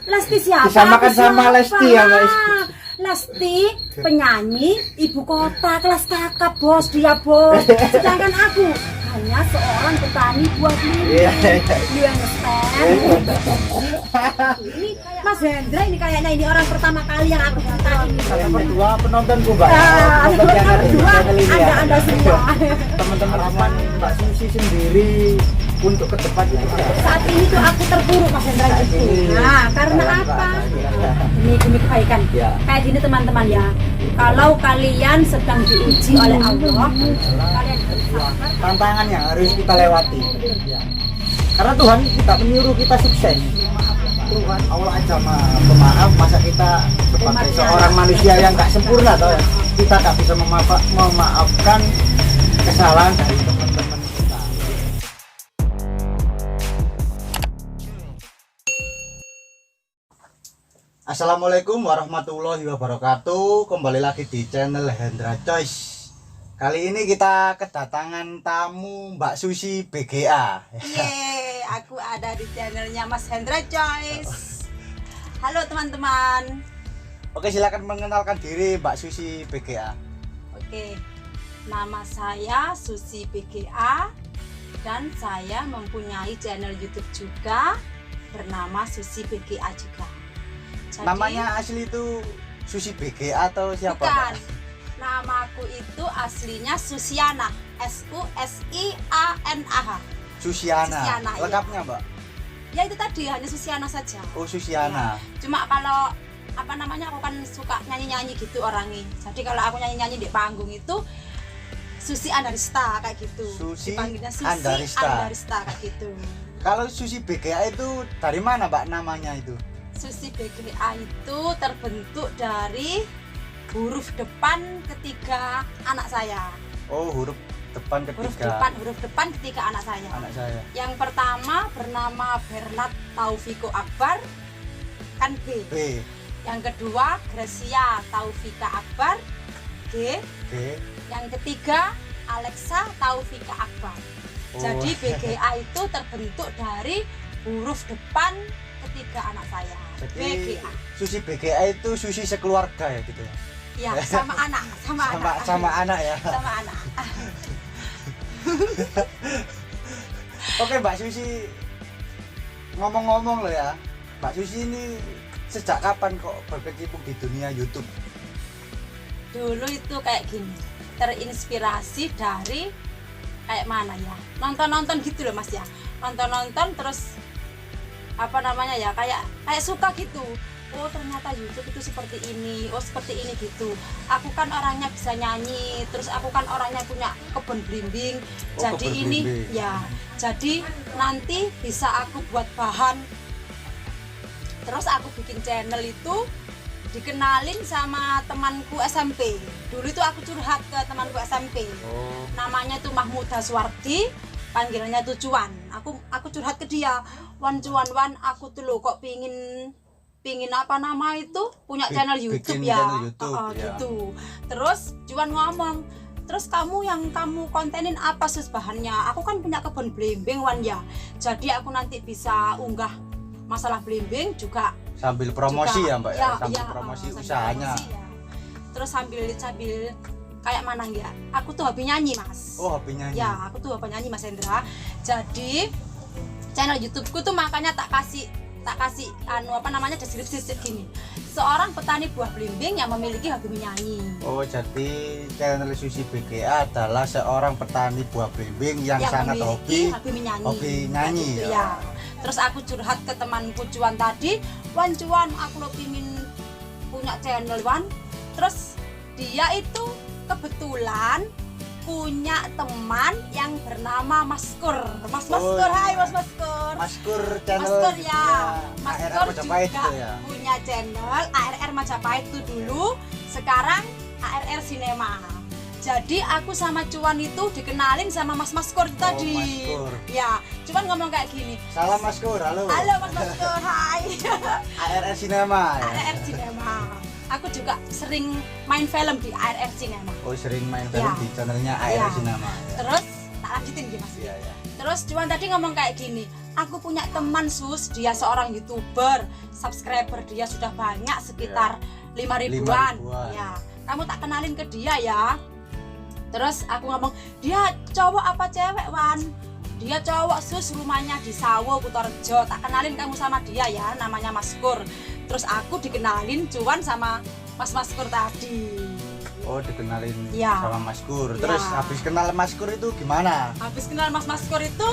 Lesti siapa? Disamakan sama Lesti ya, Mbak. Lesti penyanyi ibu kota kelas kakap bos dia bos. Sedangkan aku hanya seorang petani buah belimbing. You understand? Ini Mas Hendra ini kayaknya ini orang pertama kali yang aku datang ini. Yang kedua penontonku Mbak. Yang kedua Anda semua. Teman-teman aman Mbak Susi sendiri untuk ke depan itu saat ini tuh aku terpuruk Mas Hendra gitu. Nah, karena apa? Demi kebaikan. Kayak gini teman-teman ya. Kalau kalian sedang diuji oleh Allah, kalian tantangan yang harus kita lewati. Karena Tuhan tidak menyuruh kita sukses. Tuhan Allah aja pemaaf, masa kita sebagai seorang manusia yang gak sempurna toh, kita gak bisa memaafkan kesalahan dari teman-teman kita. Assalamualaikum warahmatullahi wabarakatuh. Kembali lagi di channel Hendra Choice. Kali ini kita kedatangan tamu Mbak Susi BGA. Yeay, aku ada di channelnya Mas Hendra Choice. Halo teman-teman. Oke, silakan mengenalkan diri Mbak Susi BGA. Oke, nama saya Susi BGA dan saya mempunyai channel YouTube juga bernama Susi BGA juga. Jadi, namanya asli itu Susi BGA atau siapa? Bukan. Mbak? Namaku itu aslinya Susiana, Susianah. Susiana. Susiana, Lengkapnya, iya. Mbak? Ya itu tadi hanya Susiana saja. Oh, Susiana. Ya. Cuma kalau apa namanya aku kan suka nyanyi-nyanyi gitu orangnya. Jadi kalau aku nyanyi-nyanyi di panggung itu Susi Andarista kayak gitu. Susi Dipanggilnya Susi Andarista kayak gitu. Kalau Susi BGA itu dari mana, Mbak, namanya itu? Susi BGA itu terbentuk dari huruf depan ketiga anak saya. Oh, huruf depan ketiga. Huruf depan ketiga anak saya. Anak saya. Yang pertama bernama Bernard Taufiko Akbar, kan B. B. Yang kedua Gracia Taufika Akbar, G. G. Yang ketiga Alexa Taufika Akbar. Oh. Jadi BGA itu terbentuk dari huruf depan ketiga anak saya. Jadi BGA. Susi BGA itu Susi sekeluarga ya gitu ya? Ya, sama anak, sama anak. Sama anak ya. Sama anak. Oke, Mbak Susi, ngomong-ngomong loh ya, Mbak Susi ini sejak kapan kok berkecimpung di dunia YouTube? Dulu itu kayak gini, terinspirasi dari kayak mana ya, nonton gitu loh Mas ya, nonton terus apa namanya ya, kayak suka gitu. Oh ternyata YouTube itu seperti ini, oh seperti ini gitu. Aku kan orangnya bisa nyanyi, terus aku kan orangnya punya kebun belimbing. Oh, jadi kebun ini belimbing. ya, jadi nanti bisa aku buat bahan. Terus aku bikin channel itu dikenalin sama temanku SMP. Dulu itu aku curhat ke temanku SMP. Oh. Namanya tuh Mahmuda Suwardi, panggilannya tuh Cuan. Aku curhat ke dia, Wan, aku tuh lo kok pingin apa nama itu punya channel YouTube ya, channel YouTube, ya. gitu. Terus Cuan ngomong, terus kamu yang kamu kontenin apa sus bahannya? Aku kan punya kebun belimbing Wan ya, jadi aku nanti bisa unggah masalah belimbing juga sambil promosi ya Mbak ya, sambil promosi sambil usahanya. promosi, ya. Terus sambil kayak mana ya? Aku tuh hobi nyanyi Mas. Oh, hobi nyanyi. Ya, aku tuh hobi nyanyi Mas Hendra. Jadi channel YouTubeku tuh makanya tak kasih apa namanya deskripsi gini. Seorang petani buah belimbing yang memiliki hobi menyanyi. Oh, jadi channel Susi BGA adalah seorang petani buah belimbing yang sangat hobi menyanyi. Gitu, ya. Terus aku curhat ke temanku Cuan tadi, Wan, aku lo pingin punya channel Wan. Terus dia itu kebetulan punya teman yang bernama Maskur. Maskur, hai Mas Maskur. Maskur channel. Maskur ya. Maskur Majapahit juga itu ya. punya channel ARR Majapahit itu dulu, sekarang ARR Cinema. Jadi aku sama Cuan itu dikenalin sama Mas Maskur tadi. Maskur. Ya, Cuan ngomong kayak gini. Salam Maskur, halo. Halo Mas Maskur, hai. ARR Cinema ya. ARR Cinema. Aku juga sering main film di ARR Cinema. Oh, sering main film Ya. di channelnya ARR Ya. Cinema ya. Terus tak lanjutin gitu Mas. Iya, iya. Terus Juan tadi ngomong kayak gini, aku punya teman Sus, dia seorang YouTuber, subscriber dia sudah banyak sekitar 5 ribuan. 5 ribuan. Ya, kamu tak kenalin ke dia ya. Terus aku ngomong, dia cowok apa cewek Wan? Dia cowok Sus, rumahnya di Sawo, Kutorejo. Tak kenalin kamu sama dia ya, namanya Mas Kur. Terus aku dikenalin Juan sama Mas Kur tadi. Oh, dikenalin Ya. sama Mas Kur. Terus Ya. habis kenal Mas Kur itu gimana? Habis kenal Mas Kur itu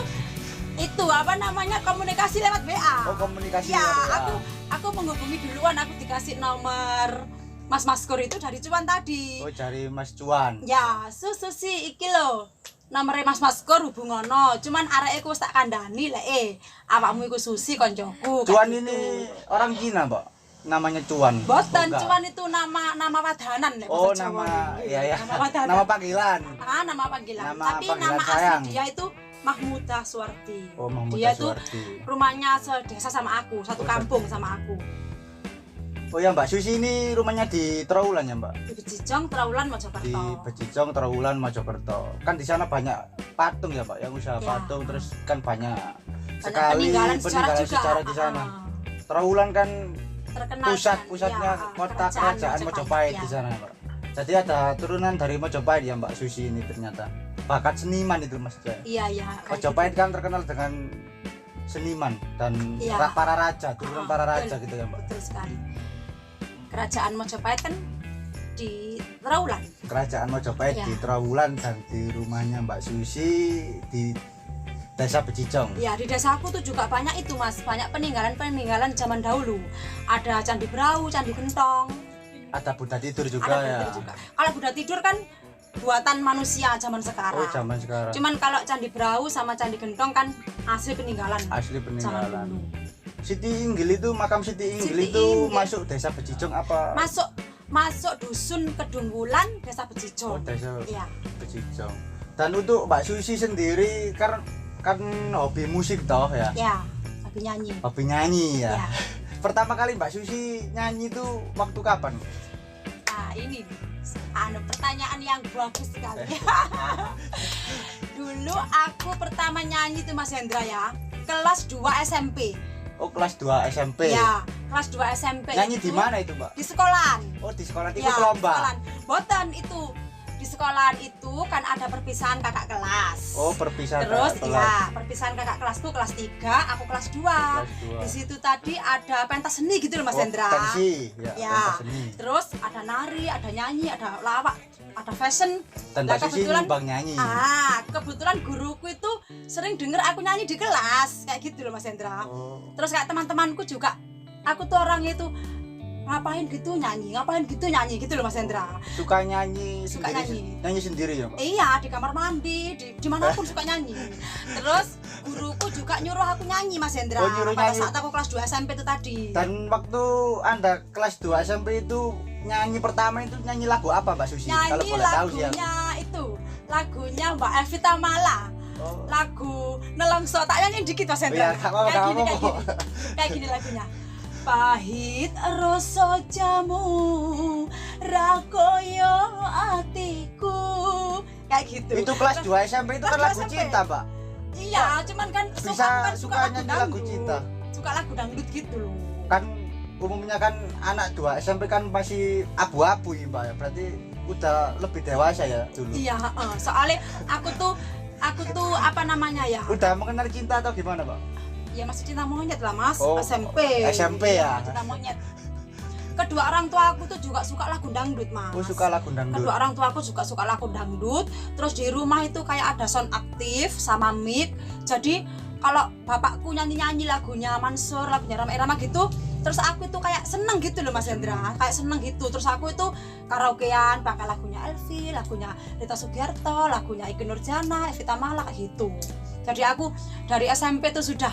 apa namanya, komunikasi lewat WA. Oh, komunikasi Ya, lewat WA. aku menghubungi duluan, aku dikasih nomor Mas Kur itu dari Cuan tadi. Oh, cari Mas Cuan. Ya, Susi iki lho. Nomere Mas Kur hubungono. Cuman areke ku wis tak kandhani lek awakmu iku Susi koncoku. Cuan kayak ini gitu. orang Cina, Mbak. Namanya Cuan. Boten, Oh, enggak. Cuan itu nama wadanan lek Oh, bahasa Jawa nama ini. iya ya. Nama wadanan. Nama panggilan. Nama panggilan. Nama Tapi panggilan nama sayang. asli dia itu Mahmudah Suwardi. Oh, Mahmudah Dia tuh Suwardi. rumahnya sedesa sama aku, satu Oh, kampung sama aku. Oh ya, Mbak Susi ini rumahnya di Trawulan ya, Mbak? Di Bejijong, Trawulan, Di Mojokerto. Bejijong, Trawulan, Mojokerto. Kan di sana banyak patung ya, Pak, yang usaha Ya. patung, terus kan banyak Banyak sekali peninggalan sejarah juga. sejarah di sana. Trawulan kan Terkenal pusatnya kan, ya, kota kerajaan Mojopahit ya. di sana, Pak. Jadi ada turunan dari Mojopahit ya, Mbak Susi ini ternyata. Bakat seniman itu, Mas Jaya. Iya, iya. kayak Mojopahit gitu. kan terkenal dengan seniman dan Iya. para raja, turunan para raja Betul, gitu ya, Mbak. Betul sekali. Kerajaan Mojopahit kan di Trawulan. Kerajaan Mojopahit Ya. di Trawulan dan di rumahnya Mbak Susi di Desa Bejijong. Ya, di desaku tuh juga banyak itu, Mas. Banyak peninggalan-peninggalan zaman dahulu. Ada Candi Brau, Candi Gentong, Ada Buddha tidur juga ada ya. Buddha juga. Kalau Buddha tidur kan buatan manusia zaman sekarang. Oh, zaman sekarang. Cuman kalau Candi Brau sama Candi Gentong kan asli peninggalan. Asli zaman peninggalan. dulu. Siti Inggil itu, makam Siti Inggil Siti itu Inggil. masuk Desa Bejijong apa? Masuk dusun Kedunggulan, Desa Oh, Bejijong. Desa Iya. Bejijong. Dan untuk Mbak Susi sendiri kan hobi musik toh ya. Ya, hobi nyanyi. Hobi nyanyi ya. Ya. Pertama kali Mbak Susi nyanyi itu waktu kapan? Nah, ini pertanyaan yang bagus sekali. Dulu aku pertama nyanyi itu Mas Hendra ya, kelas 2 SMP. Oh, kelas 2 SMP. Ya, kelas 2 SMP. Nyanyi itu di mana itu, Mbak? Di sekolahan. Oh, di sekolah itu Ya, di lomba. sekolahan. Boten itu. Di sekolahan itu kan ada perpisahan kakak kelas. Oh, perpisahan Terus kakak kelas. ya, perpisahan kakak kelasku kelas 3, aku kelas 2. Kelas 2. Di situ tadi ada pentas seni gitu loh Mas Oh, Hendra. pensi, ya, Ya. pentas seni. Terus ada nari, ada nyanyi, ada lawak, ada fashion. Dan Lah, Mbak Susi nyumbang nyanyi. Kebetulan guruku itu sering denger aku nyanyi di kelas kayak gitu loh Mas Hendra. Oh. Terus kayak teman-temanku juga, aku tuh orangnya itu ngapain gitu nyanyi gitu loh Mas Hendra. Suka nyanyi Suka sendiri. nyanyi. Sendiri ya, Mbak? Iya, di kamar mandi, di manapun suka nyanyi. Terus guruku juga nyuruh aku nyanyi Mas Hendra. Oh, nyuruh pada nyanyi. saat aku kelas 2 SMP itu tadi. Dan waktu Anda kelas 2 SMP itu nyanyi pertama itu nyanyi lagu apa, Mbak Susi? Kalau Nyanyi boleh tahu sih ya. lagunya Mbak Evita Mala. Oh. Lagu Nelongso, tak nyanyiin dikit Mas Iya, Hendra. gak apa-apa, kayak gak gini, apa-apa. kayak gini lagunya. Pahit rasa jamu rakoyo atiku, kayak gitu. Itu kelas 2 SMP itu kan Kelas lagu 2 SMP. cinta, Mbak. Iya, cuman kan Bisa kan suka nyanyi lagu dangdut. cinta. Suka lagu dangdut gitu loh. Kan umumnya kan anak 2 SMP kan masih abu-abu ya, Mbak. Berarti udah lebih dewasa ya dulu. Iya, soalnya aku tuh apa namanya ya? Udah mengenal cinta atau gimana, Pak? Ya masih cinta monyet lah Mas, Oh, SMP. SMP ya? Cinta monyet. Kedua orang tua aku tuh juga suka lagu dangdut Mas. Oh, suka lagu dangdut. Kedua orang tua aku juga suka lagu dangdut. Terus di rumah itu kayak ada sound aktif sama mic. Jadi kalau bapakku nyanyi lagunya Mansur, lagunya Rama Irama gitu, terus aku itu kayak seneng gitu loh Mas Hendra, kayak seneng gitu. Terus aku itu karaokean pakai lagunya Elvi, lagunya Rita Sugiarto, lagunya Ikke Nurjana, Evita Mala kayak gitu. Jadi aku dari SMP tuh sudah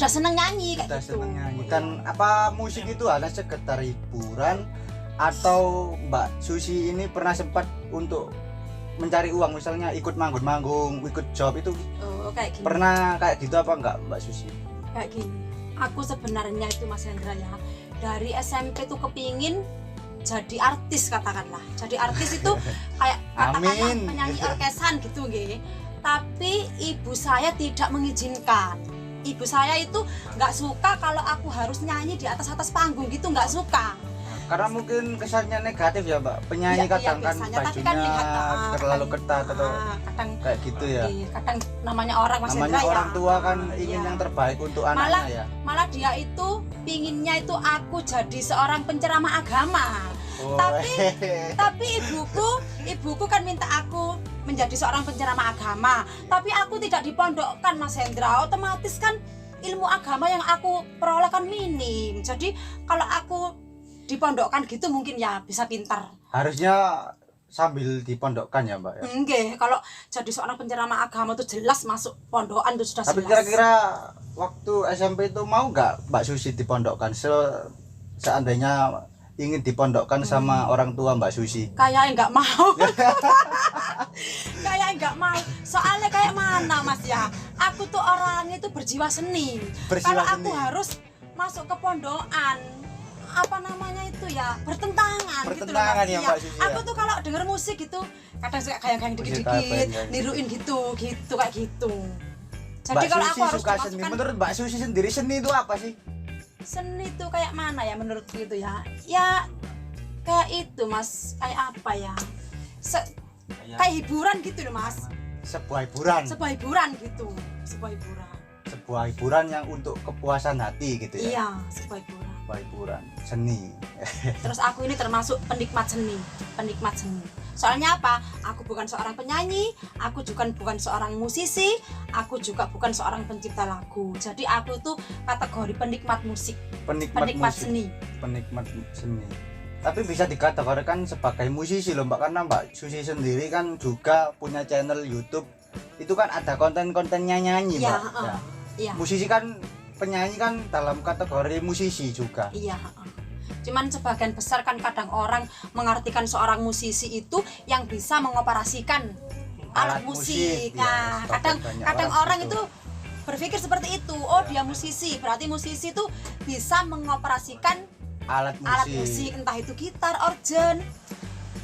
seneng nyanyi kayak Udah gitu. seneng nyanyi. Dan apa musik itu hanya sekedar hiburan atau Mbak Susi ini pernah sempat untuk mencari uang, misalnya ikut manggung-manggung, ikut job itu Oh, kayak gini. pernah kayak gitu apa enggak, Mbak Susi? Kayak gini. Aku sebenarnya itu Mas Hendra ya, dari SMP tuh kepingin jadi artis katakanlah. Jadi artis itu kayak katakanlah Amin. penyanyi orkesan gitu nggih. tapi ibu saya tidak mengizinkan. Ibu saya itu nggak suka kalau aku harus nyanyi di atas panggung gitu, nggak suka. Karena mungkin kesannya negatif ya Mbak, penyanyi Iya, kadang kan biasanya. Tapi bajunya kan lihat, terlalu kadang- ketat atau kadang kayak gitu ya. kadang namanya orang Mas Namanya Hendra orang ya. tua kan ingin Iya. yang terbaik untuk Malah- anaknya ya. Malah dia itu pinginnya itu aku jadi seorang penceramah agama. Oh, Tapi ibuku kan minta aku menjadi seorang penceramah agama. Tapi aku tidak dipondokkan Mas Hendra. Otomatis kan ilmu agama yang aku peroleh kan minim. Jadi kalau aku dipondokkan gitu mungkin ya bisa pintar. harusnya sambil dipondokkan ya Mbak ya. Enggak, kalau jadi seorang penceramah agama tuh jelas masuk pondokan tuh sudah Tapi jelas. kira-kira waktu SMP itu mau nggak Mbak Susi dipondokkan? Seandainya ingin dipondokkan sama orang tua Mbak Susi. Kayaknya nggak mau. Kayaknya nggak mau. Soalnya kayak mana Mas ya? Aku tuh orangnya tuh berjiwa seni. Berjiwa Kalau aku seni. harus masuk ke pondokan, apa namanya itu ya, bertentangan gitu loh, Bertentangan Mas. ya, Iya. Mbak Susi, ya? Aku tuh kalau denger musik gitu kadang suka gayang-gayang Musik dikit-dikit, apa, niruin gitu kayak gitu. Jadi Mbak kalau Susi aku harus suka seni. dimasukkan Menurut Mbak Susi sendiri seni itu apa sih? seni tuh kayak mana ya menurutku itu ya? Ya kayak itu Mas, kayak apa ya? Kayak hiburan gitu loh Mas. Sebuah hiburan. Sebuah hiburan gitu, sebuah hiburan. Sebuah hiburan yang untuk kepuasan hati gitu ya. Iya, sebuah hiburan. Sebuah hiburan seni. Terus aku ini termasuk penikmat seni. Soalnya apa? Aku bukan seorang penyanyi, aku juga bukan seorang musisi, aku juga bukan seorang pencipta lagu. Jadi aku tuh kategori penikmat musik, penikmat musik, seni. penikmat seni. Tapi bisa dikategorikan sebagai musisi loh Mbak, karena Mbak Susi sendiri kan juga punya channel YouTube. Itu kan ada konten-kontennya nyanyi Iya, Mbak. Ya. Iya. Musisi kan, penyanyi kan dalam kategori musisi juga. Iya. Cuman sebagian besar kan kadang orang mengartikan seorang musisi itu yang bisa mengoperasikan alat musik. ya, Nah, sebagian kadang banyak orang gitu. itu berpikir seperti itu. Oh, dia musisi, berarti musisi itu bisa mengoperasikan alat alat musik. musik, entah itu gitar, organ,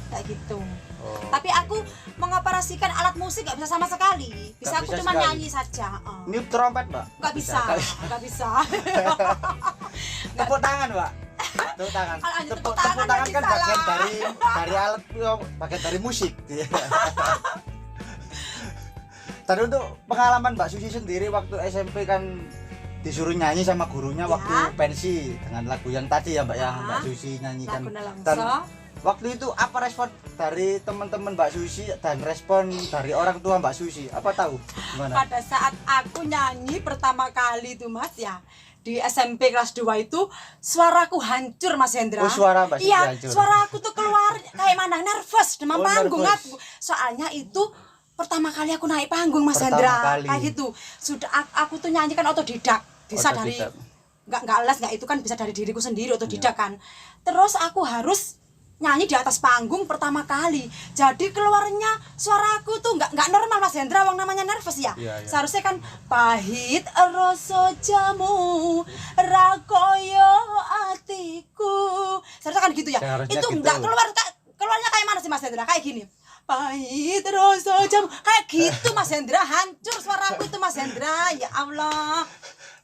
kayak gitu. Oh. Tapi aku mengoperasikan alat musik nggak bisa sama sekali. Bisa Nggak aku bisa cuma sekali. nyanyi saja. Ini trompet Mbak? Nggak bisa, nggak bisa. Tepuk tangan Mbak. Tepuk tangan. Kalau hanya Tepuk tepuk tangan tangan nanti kan bagian salah. dari alat, bagian dari musik. Tadi untuk pengalaman Mbak Susi sendiri waktu SMP kan disuruh nyanyi sama gurunya Ya. waktu pensi dengan lagu yang tadi ya Mbak, yang Ya. Mbak Susi nyanyikan. Lagu Nelongso. Dan waktu itu apa respon dari teman-teman Mbak Susi dan respon dari orang tua Mbak Susi? Apa tahu? Gimana? Pada saat aku nyanyi pertama kali itu Mas ya, di SMP kelas 2 itu suaraku hancur Mas Hendra. Oh, suara Mbak Susi Iya, hancur. suara aku tuh keluar kayak mana, nervous, demam Oh, panggung nervous. aku. Soalnya itu pertama kali aku naik panggung Mas Pertama Hendra. kali. Kayak gitu. Sudah aku tuh nyanyi kan otodidak. Bisa Otodidak. dari nggak les, nggak itu kan bisa dari diriku sendiri otodidak kan. Terus aku harus nyanyi di atas panggung pertama kali, jadi keluarnya suaraku tuh nggak normal Mas Hendra, wong namanya nervous ya. Iya, iya. Seharusnya kan pahit rasa jamu rakoyo atiku, seharusnya kan gitu ya. Seharusnya Itu gitu. nggak keluarnya kayak mana sih Mas Hendra, kayak gini, pahit rasa jamu, kayak gitu Mas Hendra. Hancur suaraku itu Mas Hendra, ya Allah.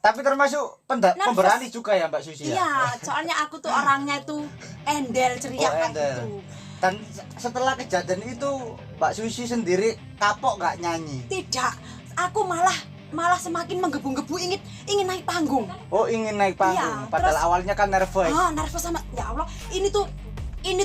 Tapi termasuk Nervous. pemberani juga ya Mbak Susi ya? Iya, soalnya aku tuh orangnya itu endel ceria Oh, kayak endel. gitu. Dan setelah kejadian itu Mbak Susi sendiri kapok nggak nyanyi? Tidak, aku malah semakin menggebu-gebu ingin naik panggung. Oh, ingin naik panggung. Iya, Padahal terus- awalnya kan nervous. Nervous sama, ya Allah, ini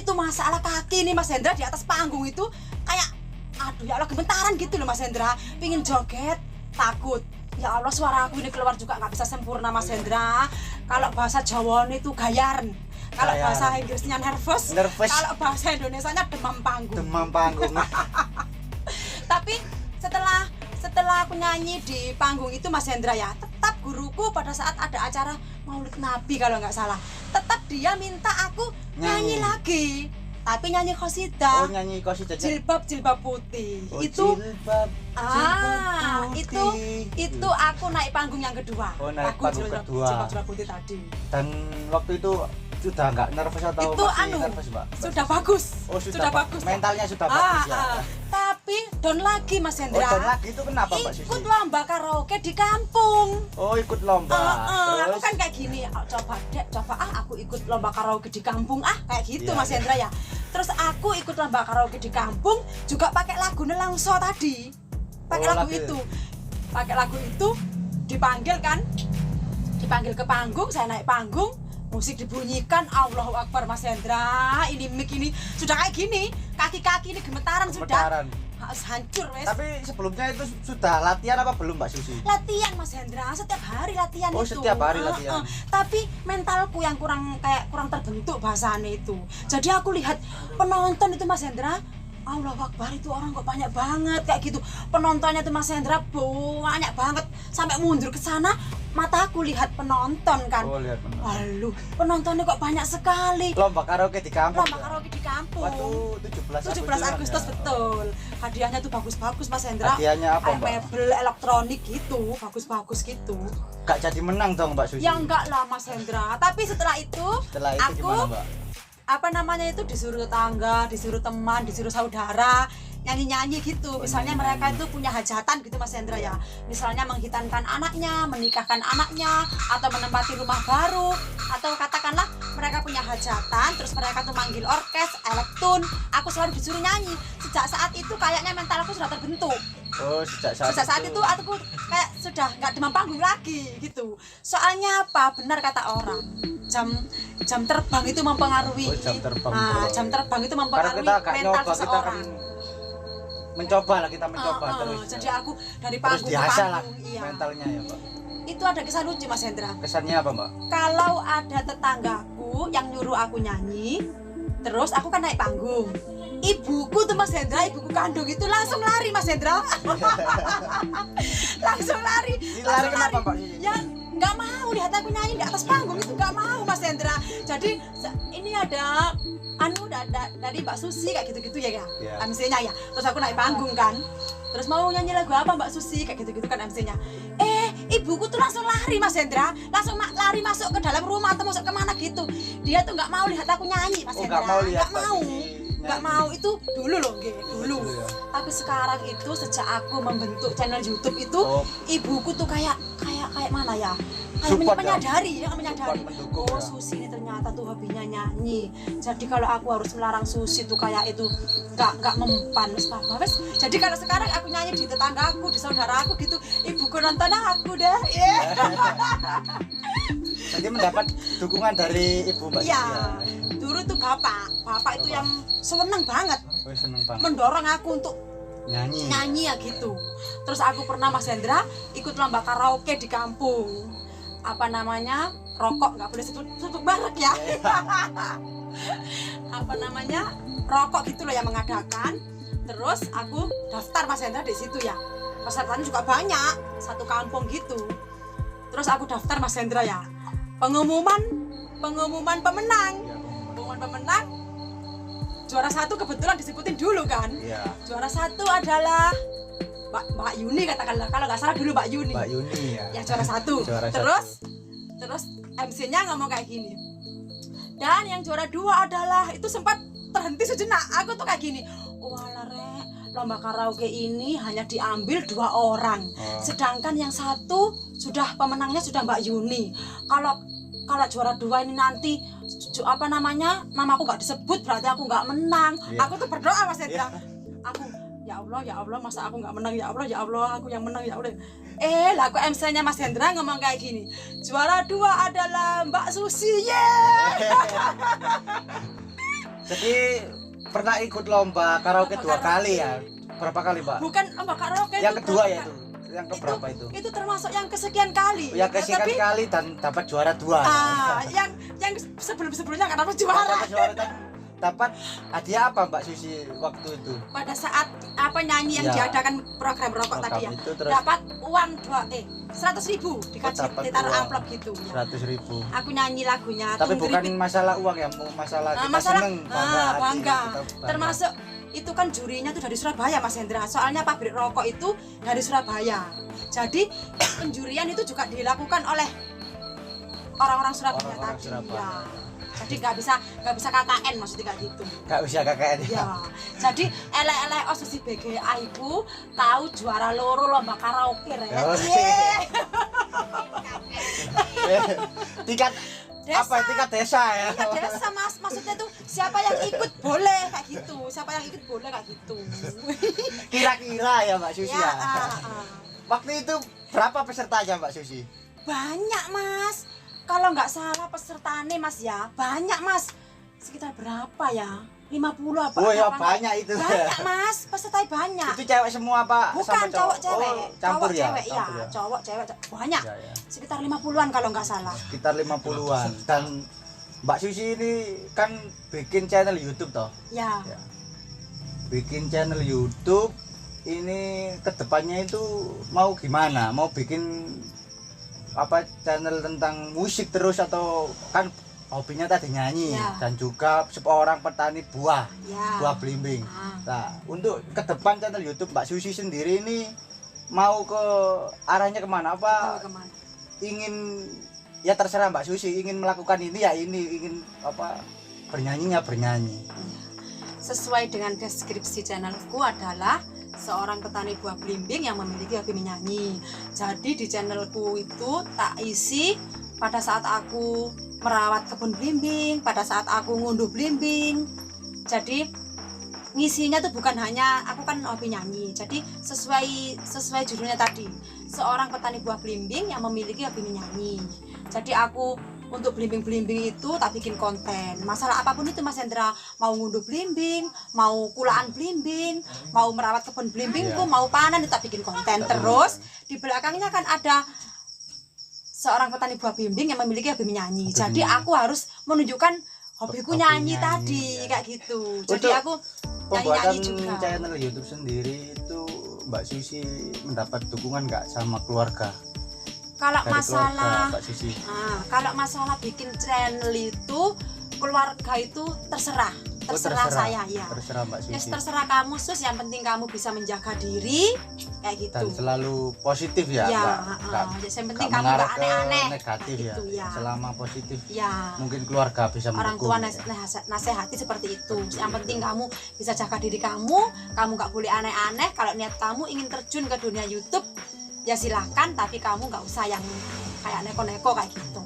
tuh masalah kaki nih Mas Hendra, di atas panggung itu kayak aduh ya Allah gemetaran gitu loh Mas Hendra. Pingin joget, takut. Ya Allah, suara aku ini keluar juga nggak bisa sempurna Mas Hendra. Kalau bahasa Jawa itu gayaran. Kalau Gayaran. bahasa Inggrisnya nervous. Nervous. Kalau bahasa Indonesianya demam panggung. Demam panggung. Tapi setelah aku nyanyi di panggung itu Mas Hendra ya, tetap guruku pada saat ada acara Maulid Nabi kalau nggak salah, tetap dia minta aku nyanyi lagi, tapi nyanyi Oh, qasidah, nyanyi qasidah. jilbab putih. Oh, itu jilbab putih. itu aku naik panggung yang kedua. Oh, naik Lagu panggung kedua. jilbab putih tadi. Dan waktu itu sudah nggak nervous atau Itu masih nervous Mbak? sudah bagus. Oh, sudah bagus. Mentalnya sudah bagus ya. Tapi down lagi Mas Oh, Hendra. down lagi itu kenapa Mbak Susi? Ikut lomba karaoke di kampung. Oh, ikut lomba. Aku Terus kan kayak gini, coba dek, coba aku ikut lomba karaoke di kampung kayak gitu Iya, Mas Hendra ya. Terus aku ikut lomba karaoke di kampung juga pakai lagu Nelangso tadi. Pakai lagu itu. Pakai lagu itu dipanggil kan? Dipanggil ke panggung, saya naik panggung, musik dibunyikan, Allahu Akbar Mas Hendra. Ini mic ini sudah kayak gini, kaki-kaki ini gemetaran sudah. Hancur wes. Tapi sebelumnya itu sudah latihan apa belum Mbak Susi? Latihan Mas Hendra, setiap hari latihan Oh, itu. setiap hari latihan. Tapi mentalku yang kurang terbentuk bahasanya itu. Jadi aku lihat penonton itu Mas Hendra, Allah Akbar, itu orang kok banyak banget kayak gitu. Penontonnya tuh Mas Hendra banyak banget sampai mundur ke sana. Mataku lihat penonton kan. Oh, lihat penonton. Lalu penontonnya kok banyak sekali. Lomba karaoke di kampung. Lomba karaoke di kampung. Waktu 17 Agustus ya. betul. Hadiahnya tuh bagus-bagus Mas Hendra. Hadiahnya apa, Kayak Mbak? mebel elektronik gitu, bagus-bagus gitu. Gak jadi menang dong Mbak Susi. Ya enggak lah Mas Hendra. Tapi setelah itu aku gimana Mbak? apa namanya itu disuruh tetangga, disuruh teman, disuruh saudara nyanyi-nyanyi gitu. Misalnya mereka itu punya hajatan gitu Mas Hendra ya. Misalnya menghitankan anaknya, menikahkan anaknya, atau menempati rumah baru, atau katakanlah mereka punya hajatan, terus mereka tuh manggil orkes, elektron, aku selalu disuruh nyanyi. Sejak saat itu kayaknya mental aku sudah terbentuk. Oh, sejak saat itu aku kayak sudah nggak demam panggung lagi gitu. Soalnya apa? Benar kata orang, jam terbang itu mempengaruhi. Oh, jam terbang. Jam terbang itu Karena mempengaruhi kita gak mental nyoba, kita seseorang. kan mencoba lah, kita mencoba terus. Jadi aku dari terus panggung ke diasah lah panggung, iya. mentalnya ya Mbak. Itu ada kesan lucu Mas Hendra. Kesannya apa Mbak? Kalau ada tetanggaku yang nyuruh aku nyanyi, terus aku kan naik panggung. Ibuku tuh Mas Hendra, ibuku kandung itu langsung lari Mas Hendra. Langsung lari. Lari kenapa Mbak? Ya nggak mau lihat aku nyanyi di atas panggung, itu nggak mau Mas Hendra. Jadi ini ada dari Mbak Susi kayak gitu-gitu ya Yeah. MC-nya ya. Terus aku naik panggung kan. Terus mau nyanyi lagu apa Mbak Susi kayak gitu-gitu kan MC-nya. Ibuku tuh langsung lari Mas Hendra, langsung lari masuk ke dalam rumah atau masuk kemana gitu. Dia tuh nggak mau lihat aku nyanyi Mas Hendra. Nggak mau lihat Nggak mau, itu dulu loh dulu. Ya. Tapi sekarang itu sejak aku membentuk channel YouTube itu, ibuku tuh kayak mana ya? Kayak menyadari. Mendukung, Oh ya. Susi ini ternyata tuh hobinya nyanyi. Jadi kalau aku harus melarang Susi tuh kayak itu nggak mempan wes papa wes. Jadi kalau sekarang aku nyanyi di tetanggaku, di saudaraku gitu, ibuku nonton aku deh. Jadi mendapat dukungan dari ibu Mbak. Iya. Dulu tuh bapak itu yang seneng banget. Oh, seneng banget. Mendorong aku untuk nyanyi ya gitu. Terus aku pernah Mas Hendra ikut lomba karaoke di kampung. Apa namanya? Rokok, nggak boleh sebut merek ya. Apa namanya? Rokok gitu loh yang mengadakan. Terus aku daftar Mas Hendra di situ ya. Pesertanya juga banyak, satu kampung gitu. Terus aku daftar Mas Hendra ya. Pengumuman pemenang. Pengumuman pemenang. Juara 1 kebetulan disebutin dulu kan. Iya. Juara 1 adalah Mbak Yuni katakanlah, kalau nggak salah dulu Mbak Yuni. Mbak Yuni ya. Ya juara 1. Terus MC-nya ngomong kayak gini. Dan yang juara 2 adalah, itu sempat terhenti sejenak. Aku tuh kayak gini. Walah lomba karaoke ini hanya diambil 2 orang. Sedangkan yang satu sudah pemenangnya sudah Mbak Yuni. Kalau juara 2 ini nanti apa namanya, namaku nggak disebut berarti aku nggak menang. Aku tuh berdoa Mas Hendra. Aku ya Allah masa aku nggak menang, ya Allah aku yang menang, ya Allah. Lah aku MC-nya Mas Hendra ngomong kayak gini. Juara 2 adalah Mbak Susi. Jadi pernah ikut lomba karaoke 2 kali ya? Berapa kali Mbak? Bukan lomba karaoke. Yang kedua ya itu. Yang keberapa itu? Itu termasuk yang kesekian kali. Yang kesekian kali dan dapat juara 2. Yang sebelum-sebelumnya nggak dapat juara. Dapat hadiah apa Mbak Susi waktu itu? Pada saat nyanyi yang diadakan program rokok tadi ya. Itu, dapat uang 100.000 ditaruh amplop gitu ya. 100.000. Aku nyanyi lagunya. Tapi bukan masalah uang ya, masalah kita seneng, bangga. Termasuk itu kan jurinya tuh dari Surabaya Mas Hendra. Soalnya pabrik rokok itu dari Surabaya. Jadi penjurian itu juga dilakukan oleh orang-orang Surabaya Orang-orang tadi Surabaya. ya. Jadi nggak bisa KKN maksudnya kayak gitu. Gak bisa KKN Ya, jadi elek-elek Susi BGA iku tahu juara loro lomba karaoke rek. Oh, Cie. tingkat Desa. apa tingkat desa ya. Iya desa Mas, maksudnya tuh siapa yang ikut boleh kayak gitu, siapa yang ikut boleh kayak gitu. Kira-kira ya Mbak Susi Ya, ya. Waktu itu berapa pesertanya Mbak Susi? banyak Mas. Kalau nggak salah pesertanya Mas ya, banyak Mas. Sekitar berapa ya? 50 apa? Oh ya apa? banyak itu. Banyak Mas, pesertanya banyak. Itu cewek semua Pak? Bukan sama cowok cewek, Oh, campur ya? cewek ya, Campur ya. cowok cewek banyak. Ya, ya. Sekitar 50-an kalau nggak salah. Sekitar 50-an. Dan Mbak Susi ini kan bikin channel YouTube toh? Ya. Ya. Bikin channel YouTube ini kedepannya itu mau gimana? Mau bikin apa channel tentang musik terus atau kan hobinya tadi nyanyi Ya. dan juga seorang petani buah Ya. belimbing. Ah. Nah untuk ke depan channel YouTube Mbak Susi sendiri ini mau ke arahnya kemana? Tahu Apa kemana? ingin ya terserah Mbak Susi ingin melakukan ini ya ini ingin apa bernyanyinya bernyanyi. Sesuai dengan deskripsi channelku adalah seorang petani buah belimbing yang memiliki hobi menyanyi. Jadi di channelku itu tak isi pada saat aku merawat kebun belimbing, pada saat aku ngunduh belimbing. Jadi ngisinya tuh bukan hanya aku kan hobi nyanyi. Jadi sesuai judulnya tadi, seorang petani buah belimbing yang memiliki hobi menyanyi. Jadi aku untuk belimbing-belimbing itu tak bikin konten. Masalah apapun itu Mas Hendra, mau ngunduh belimbing, mau kulaan belimbing, mau merawat kebun belimbingku, Iya. mau panen itu tak bikin konten. Terus di belakangnya kan ada seorang petani buah belimbing yang memiliki hobi menyanyi. Hobi Jadi menyanyi. aku harus menunjukkan hobiku Hobi nyanyi nyanyi, tadi ya. kayak gitu. Jadi Untuk aku Pembuatan nyanyi juga. channel YouTube sendiri itu Mbak Susi mendapat dukungan nggak sama keluarga? Kalau Dari masalah keluarga Mbak Susi. kalau masalah bikin channel itu keluarga itu terserah saya ya. Terserah Mbak Susi. Yes, terserah kamu Sus, yang penting kamu bisa menjaga diri kayak gitu. Dan selalu positif ya, Ya, nggak yang penting nggak kamu mengarah nggak ke aneh-aneh negatif kayak ya. gitu, ya. Selama positif Ya, mungkin keluarga bisa orang mendukung. tua nasihati seperti itu. Yang penting kamu bisa jaga diri kamu nggak boleh aneh-aneh. Kalau niat kamu ingin terjun ke dunia YouTube, ya silahkan, tapi kamu nggak usah yang kayak neko-neko kayak gitu.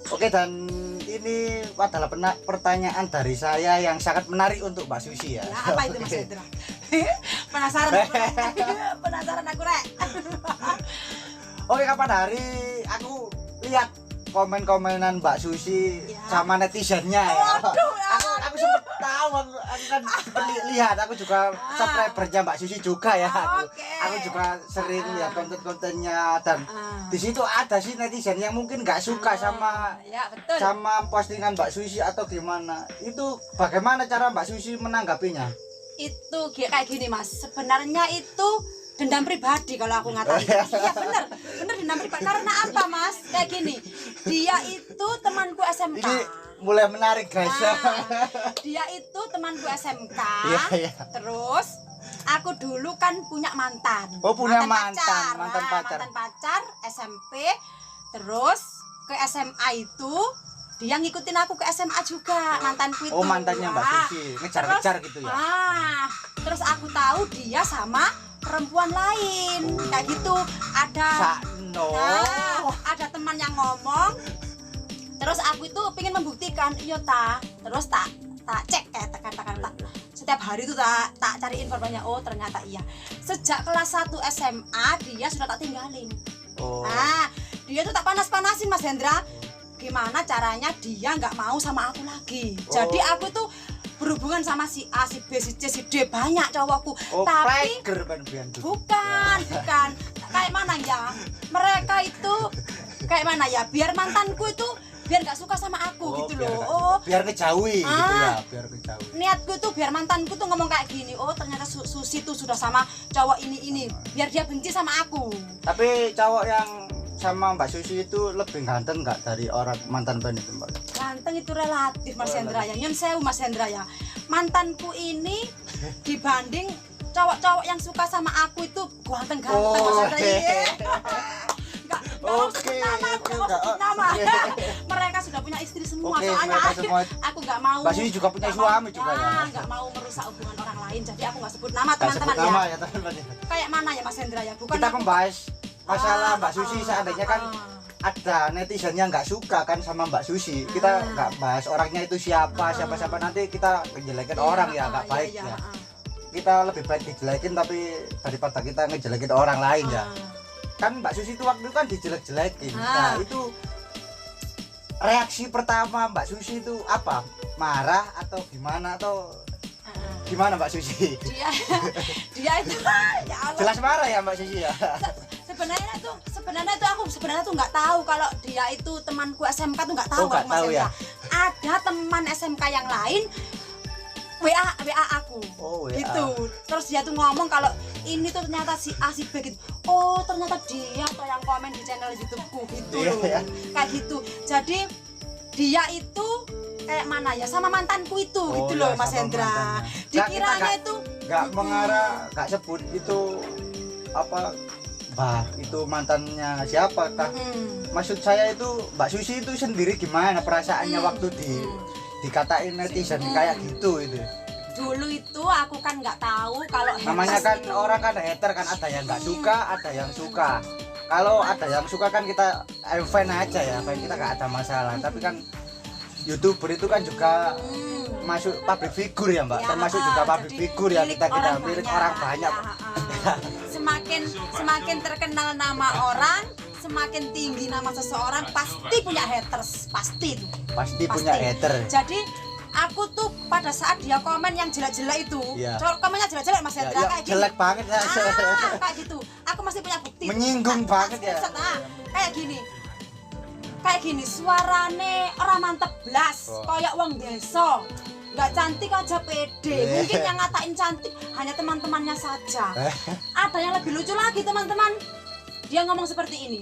Oke, dan ini adalah pertanyaan dari saya yang sangat menarik untuk Mbak Susi ya. Ya, apa itu Mas Oke. Hendra? Penasaran aku, Rek. Penasaran aku, Rek. Oke, kapan hari aku lihat komen-komenan Mbak Susi Ya. sama netizennya ya. Waduh, aku sempet tahu, aku kan sempet lihat, aku juga subscribernya Mbak Susi juga ya. Oke. Aku juga sering lihat konten-kontennya dan di situ ada sih netizen yang mungkin nggak suka sama ya betul. postingan Mbak Susi atau gimana. Itu bagaimana cara Mbak Susi menanggapinya? Itu kayak gini Mas, sebenarnya itu dendam pribadi kalau aku ngatain. Iya bener dendam pribadi. Karena apa Mas? Kayak gini, dia itu temanku SMK. Ini mulai menarik guys. Nah, dia itu temanku SMK. Iya, iya. Terus aku dulu kan punya mantan. Oh, punya pacar. mantan Nah, pacar. mantan pacar SMP. Terus ke SMA itu dia ngikutin aku ke SMA juga, mantanku itu. Oh, mantannya Mbak Ah, Susi, ngejar-ngejar gitu ya. Terus aku tahu dia sama perempuan lain. Kayak gitu. Ada Sakno. ada teman yang ngomong. Terus aku itu pengen membuktikan, iya ta. Terus tak cek kayak tekan setiap hari itu tak cari informasinya. Oh ternyata iya. Sejak kelas 1 SMA dia sudah tak tinggalin. Oh. Nah, dia tuh tak panas-panasin Mas Hendra. Gimana caranya dia nggak mau sama aku lagi. Jadi aku tuh berhubungan sama si A, si B, si C, si D, banyak cowokku. Oh, Tapi Tiger ban biyen tuh. bukan. Kayak mana ya? Mereka itu kayak mana ya? Biar mantanku itu biar nggak suka sama aku gitu biar loh. nggak- biar ngejauhi gitu ya, biar ngejauhi. Niatku tuh biar mantanku tuh ngomong kayak gini. Oh ternyata Susi tuh sudah sama cowok ini. Biar dia benci sama aku. Tapi cowok yang sama Mbak Susi itu lebih ganteng nggak dari orang mantan band itu Mbak? Ganteng itu relatif Mas Oh, Hendra ya. Nyun sewu Mas Hendra ya. Mantanku ini dibanding cowok-cowok yang suka sama aku itu ganteng-ganteng Mas Hendra. Iya. Nggak usah nama, aku nggak mau sebut nama. Mereka sudah punya istri semua, Oke, soalnya mereka semua. aku nggak mau. Mbak Susi juga punya suami juga ya. Nggak mau merusak hubungan orang lain, jadi aku nggak sebut nama Nggak sebut teman-teman nama ya. ya teman-teman. Kayak mana ya Mas Hendra ya? Bukan Kita aku- membahas masalah Mbak Susi seandainya kan ada netizen yang nggak suka kan sama Mbak Susi. Kita nggak bahas orangnya itu siapa nanti kita menjelekin orang ya nggak baik ya. Kita lebih baik dijelekin tapi daripada kita ngejelekin orang lain ya. Kan Mbak Susi itu waktu itu kan dijelek-jelekin. Nah itu reaksi pertama Mbak Susi itu apa? Marah atau gimana atau gimana Mbak Susi? Dia itu ya Allah. Jelas marah ya Mbak Susi ya. Sebenarnya tuh nggak tahu kalau dia itu temanku SMK tuh nggak tahu. Oh, nggak Mas tahu Hendra. ya? Ada teman SMK yang lain WA aku. Oh, WA. Gitu. Terus dia tuh ngomong kalau ini tuh ternyata si A si B gitu. Oh, ternyata dia tuh yang komen di channel YouTubeku gitu Iya, loh. iya. Kayak gitu. Jadi dia itu kayak mana ya sama mantanku itu gitu loh Mas sama Hendra. mantannya. Dikiranya Nggak- itu nggak mengarah, nggak sebut itu apa itu mantannya siapa kah? Maksud saya itu Mbak Susi itu sendiri gimana perasaannya waktu dikatain netizen kayak gitu itu. Dulu itu aku kan nggak tahu kalau Namanya haters kan itu- orang kan hater kan ada yang nggak suka, ada yang suka. Kalau ada yang suka kan kita fan aja ya, fan kita nggak ada masalah. Tapi kan YouTuber itu kan juga masuk public figure ya Mbak, Ya, termasuk juga public jadi figure ya milik kita milik orang banyak. Ya, semakin terkenal nama orang, semakin tinggi nama seseorang pasti punya haters, pasti itu. Pasti punya hater. Jadi aku tuh pada saat dia komen yang jelek-jelek itu, Iya. komennya jelek-jelek Mas Ya, Hendra ya, kayak gini. jelek banget ya. Kayak gitu. Aku masih punya bukti. Menyinggung banget ya. Kayak gini. Kayak gini, suarane orang mantep blas, Oh. kayak wong desa. Nggak cantik aja pede. Mungkin yang ngatain cantik hanya teman-temannya saja. Ada yang lebih lucu lagi teman-teman. Dia ngomong seperti ini.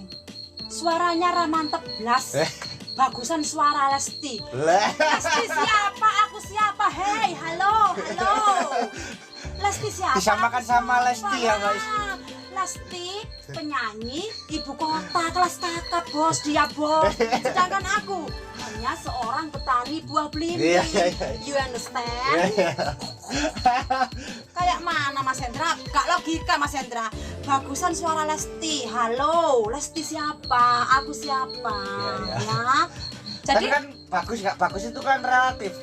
Suaranya ramantep blas. Bagusan suara Lesti. Lesti siapa? Aku siapa? Hei, halo. Lesti siapa? Disamakan Aku sama siapa? Lesti ya, guys. Lesti penyanyi ibu kota kelas kakap bos, dia bos. Sedangkan aku hanya seorang petani buah belimbing. Iya. You understand? Kayak mana Mas Hendra? Gak logika Mas Hendra. Bagusan suara Lesti. Halo, Lesti siapa? Aku siapa? Iya. Ya. Tapi Jadi kan bagus nggak bagus itu kan relatif.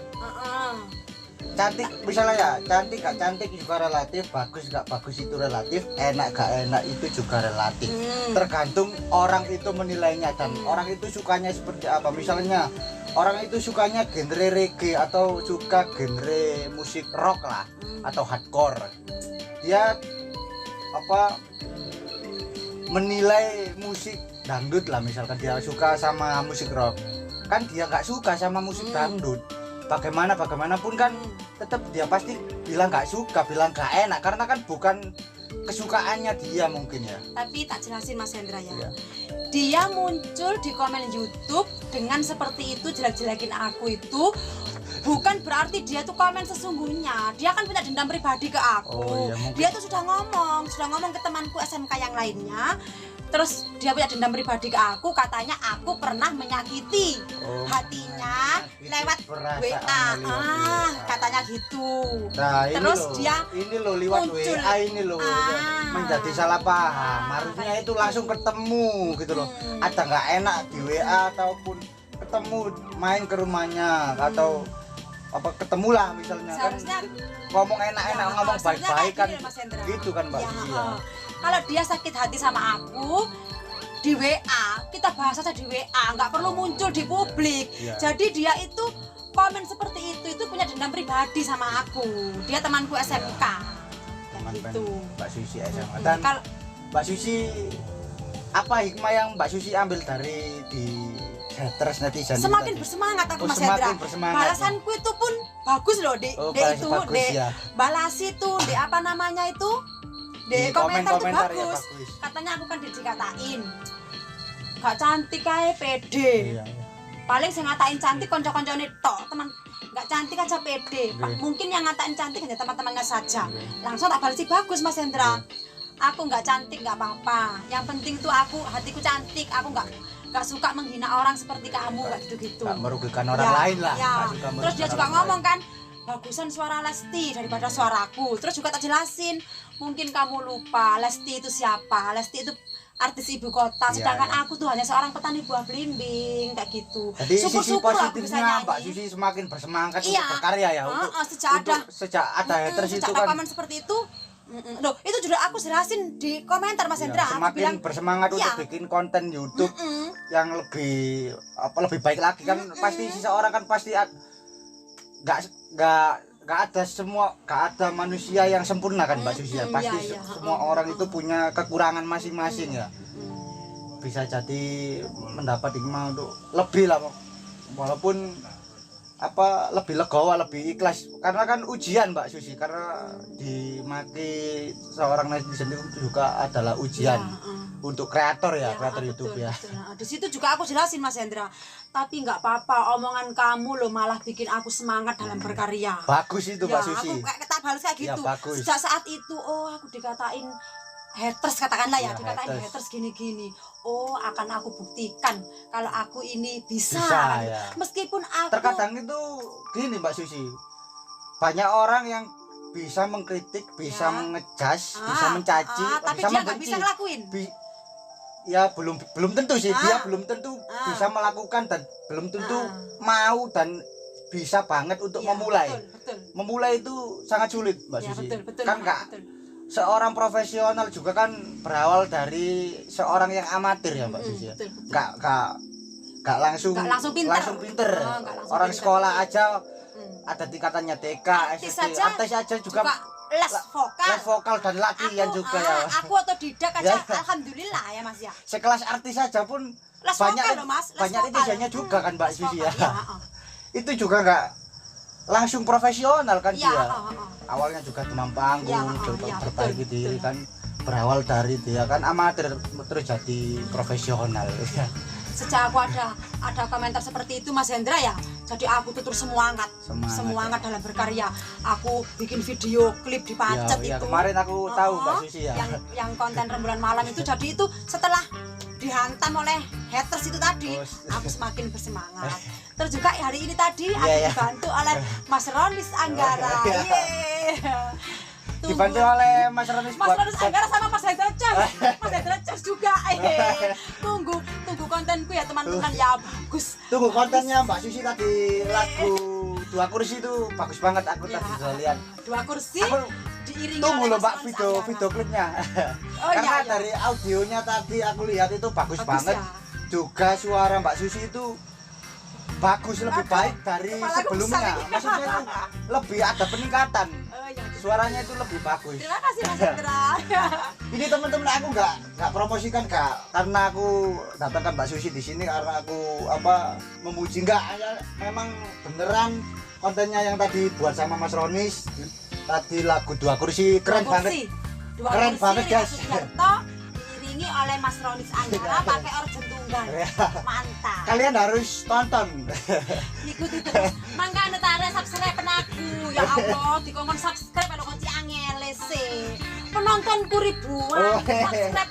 Cantik misalnya ya, cantik gak cantik juga relatif, bagus gak bagus itu relatif, enak gak enak itu juga relatif. Tergantung orang itu menilainya dan orang itu sukanya seperti apa. Misalnya orang itu sukanya genre reggae atau suka genre musik rock lah atau hardcore. Dia apa menilai musik dangdut lah, misalkan dia suka sama musik rock. Kan dia nggak suka sama musik dangdut. Bagaimanapun kan tetap dia pasti bilang nggak suka, bilang nggak enak karena kan bukan kesukaannya dia mungkin ya. tapi tak jelasin Mas Hendra ya. Iya. Dia muncul di komen YouTube dengan seperti itu, jelek-jelekin aku itu bukan berarti dia tuh komen sesungguhnya. Dia kan punya dendam pribadi ke aku. Oh, iya, mungkin. Dia tuh sudah ngomong ke temanku SMK yang lainnya. Terus dia punya dendam pribadi ke aku, katanya aku pernah menyakiti hatinya lewat WA. perasaannya lewat WA. Katanya gitu. Nah, Terus ini loh lewat muncul. WA ini loh menjadi salah paham. Harusnya itu langsung ketemu gitu loh. Ada nggak enak di WA ataupun ketemu main ke rumahnya atau apa ketemulah misalnya Seharusnya- kan ngomong enak-enak ngomong seharusnya baik-baik kayak kan gini, Mas Hendra. gitu kan Mbak Ya, Susi ya. Kalau dia sakit hati sama aku di WA, kita bahas aja di WA, nggak perlu muncul di publik. Iya. Jadi dia itu komen seperti itu punya dendam pribadi sama aku. Dia temanku SMK. Teman Gitu. Mbak Susi SMA dan Kalau Mbak Susi apa hikmah yang Mbak Susi ambil dari di haters netizen itu semakin tadi? bersemangat aku Oh, Mas semakin Hendra. bersemangat. Balasanku itu pun bagus loh, Dek. Oh, Dek balas itu, bagus Dek. ya. Balas itu, Dek apa namanya itu? Di Dek komentar itu komen-komentar ya, bagus. bagus. Katanya aku kan dikatain. Gak cantik kayak pede. Iya, iya. Paling sing ngatain cantik kanca-kancane tok, teman. Gak cantik aja pede. Iya. Mungkin yang ngatain cantik hanya teman-temannya saja. Langsung tak balesi bagus Mas Hendra. Aku nggak cantik nggak apa-apa. Yang penting tuh aku hatiku cantik. Aku nggak suka menghina orang seperti kamu kayak gitu-gitu. Nggak merugikan orang Ya, lain lah. ya. Nggak suka Terus dia merugikan juga orang ngomong lain. kan, bagusan suara Lesti daripada suaraku. Terus juga tak jelasin, mungkin kamu lupa Lesti itu siapa. Lesti itu artis ibu kota, Iya, sedangkan iya. aku tuh hanya seorang petani buah belimbing kayak gitu. Jadi sisi Syukur-syukur aku bisa positifnya Mbak nyanyi. Susi semakin bersemangat Iya. untuk berkarya ya sejak ada haters itu sejak kan komen seperti itu. Loh, itu juga aku jelasin di komentar Mas ya, Hendra. Aku semakin bilang, bersemangat iya. untuk bikin konten YouTube "Mm-mm." yang lebih baik lagi kan pasti seseorang kan pasti nggak ada manusia yang sempurna kan Mbak Susi ya. Pasti iya, iya. semua orang itu punya kekurangan masing-masing ya. Bisa jadi mendapat hikmah untuk lebih lah walaupun lebih legowo, lebih ikhlas karena kan ujian Mbak Susi, karena dimaki seorang netizen itu juga adalah ujian untuk kreator ya, kreator betul, YouTube ya. betul. Nah, di situ juga aku jelasin Mas Hendra, tapi nggak apa-apa, omongan kamu loh malah bikin aku semangat dalam berkarya. Bagus itu Mbak Ya, Susi. aku kayak kita balas kayak Ya, gitu. bagus. Sejak saat itu, oh aku dikatain haters katakanlah ya, Ya, dikatain haters gini-gini. Oh, akan aku buktikan kalau aku ini bisa. Ya. Meskipun aku Terkadang itu gini Mbak Susi, banyak orang yang bisa mengkritik, bisa Ya. mengejas, bisa mencaci, tapi bisa dia nggak membenci. bisa ngelakuin. Ya belum tentu sih, dia belum tentu Ah. bisa melakukan dan belum tentu Ah. mau dan bisa banget untuk Ya, memulai. betul. Memulai itu sangat sulit Mbak Ya, Susi. betul. Kan nggak, seorang profesional juga kan berawal dari seorang yang amatir ya Mbak Susi. Ya. Betul. Nggak langsung Nggak langsung pinter. Oh, nggak langsung orang pinter. sekolah aja Hmm. ada tingkatannya TK, Artis SD, aja artis aja juga les vokal. les vokal dan latihan juga ya. Aku otodidak aja, Ya. alhamdulillah ya Mas ya. Sekelas artis saja pun Les banyak vokal loh Mas, les banyak vokal. netizennya juga kan Mbak Les Susi vokal, ya. Itu juga nggak langsung profesional kan Iya, dia. Awalnya juga demam panggung, Ya, coba ya, perbaiki betul, diri betul. kan, berawal dari dia kan amatir terus jadi profesional. Sejak aku ada komentar seperti itu Mas Hendra ya, jadi aku tuh terus semangat dalam berkarya. Aku bikin video klip di Pacet Ya, itu. kemarin aku tahu Mbak Susi ya. Yang konten rembulan malam itu, jadi itu setelah dihantam oleh haters itu tadi, aku semakin bersemangat. Terus juga hari ini tadi aku Iya, iya. dibantu oleh Mas Ronis Anggara. Iya. Yeay. Dibantu oleh Mas Ronis Mas Ronis Anggara sama Mas Hendra Cas. Mas Hendra Cas juga. Tunggu kontenku ya teman-teman ya, bagus. Tunggu kontennya Mbak Susi tadi, lagu Dua Kursi itu bagus banget, aku Ya, tadi sudah lihat. Dua kursi Aku diiringi tunggu oleh loh Mas Mbak Ronis video Anggara. klipnya. Oh, Karena iya. dari audionya tadi aku lihat itu bagus Bagus banget. ya. Juga suara Mbak Susi itu bagus, lebih Aduh, baik dari kepalaku sebelumnya. pusing ini. Maksudnya itu lebih ada peningkatan. Oh, iya. Suaranya itu lebih bagus. Terima kasih Mas Hendra. Ini teman-teman aku nggak promosikan karena aku datangkan Mbak Susi di sini karena aku memuji memang beneran kontennya yang tadi buat sama Mas Ronis tadi lagu Dua Kursi keren banget. Keren banget, guys. Diiringi oleh Mas Ronis Anggara pakai organ tunggal. Mantap. Kalian harus tonton. Ikuti terus. Mangkane tare subscribe aku. Ya Allah, dikongkon subscribe kalau kunci angele sih. Penontonku ribuan. Oh. Subscribe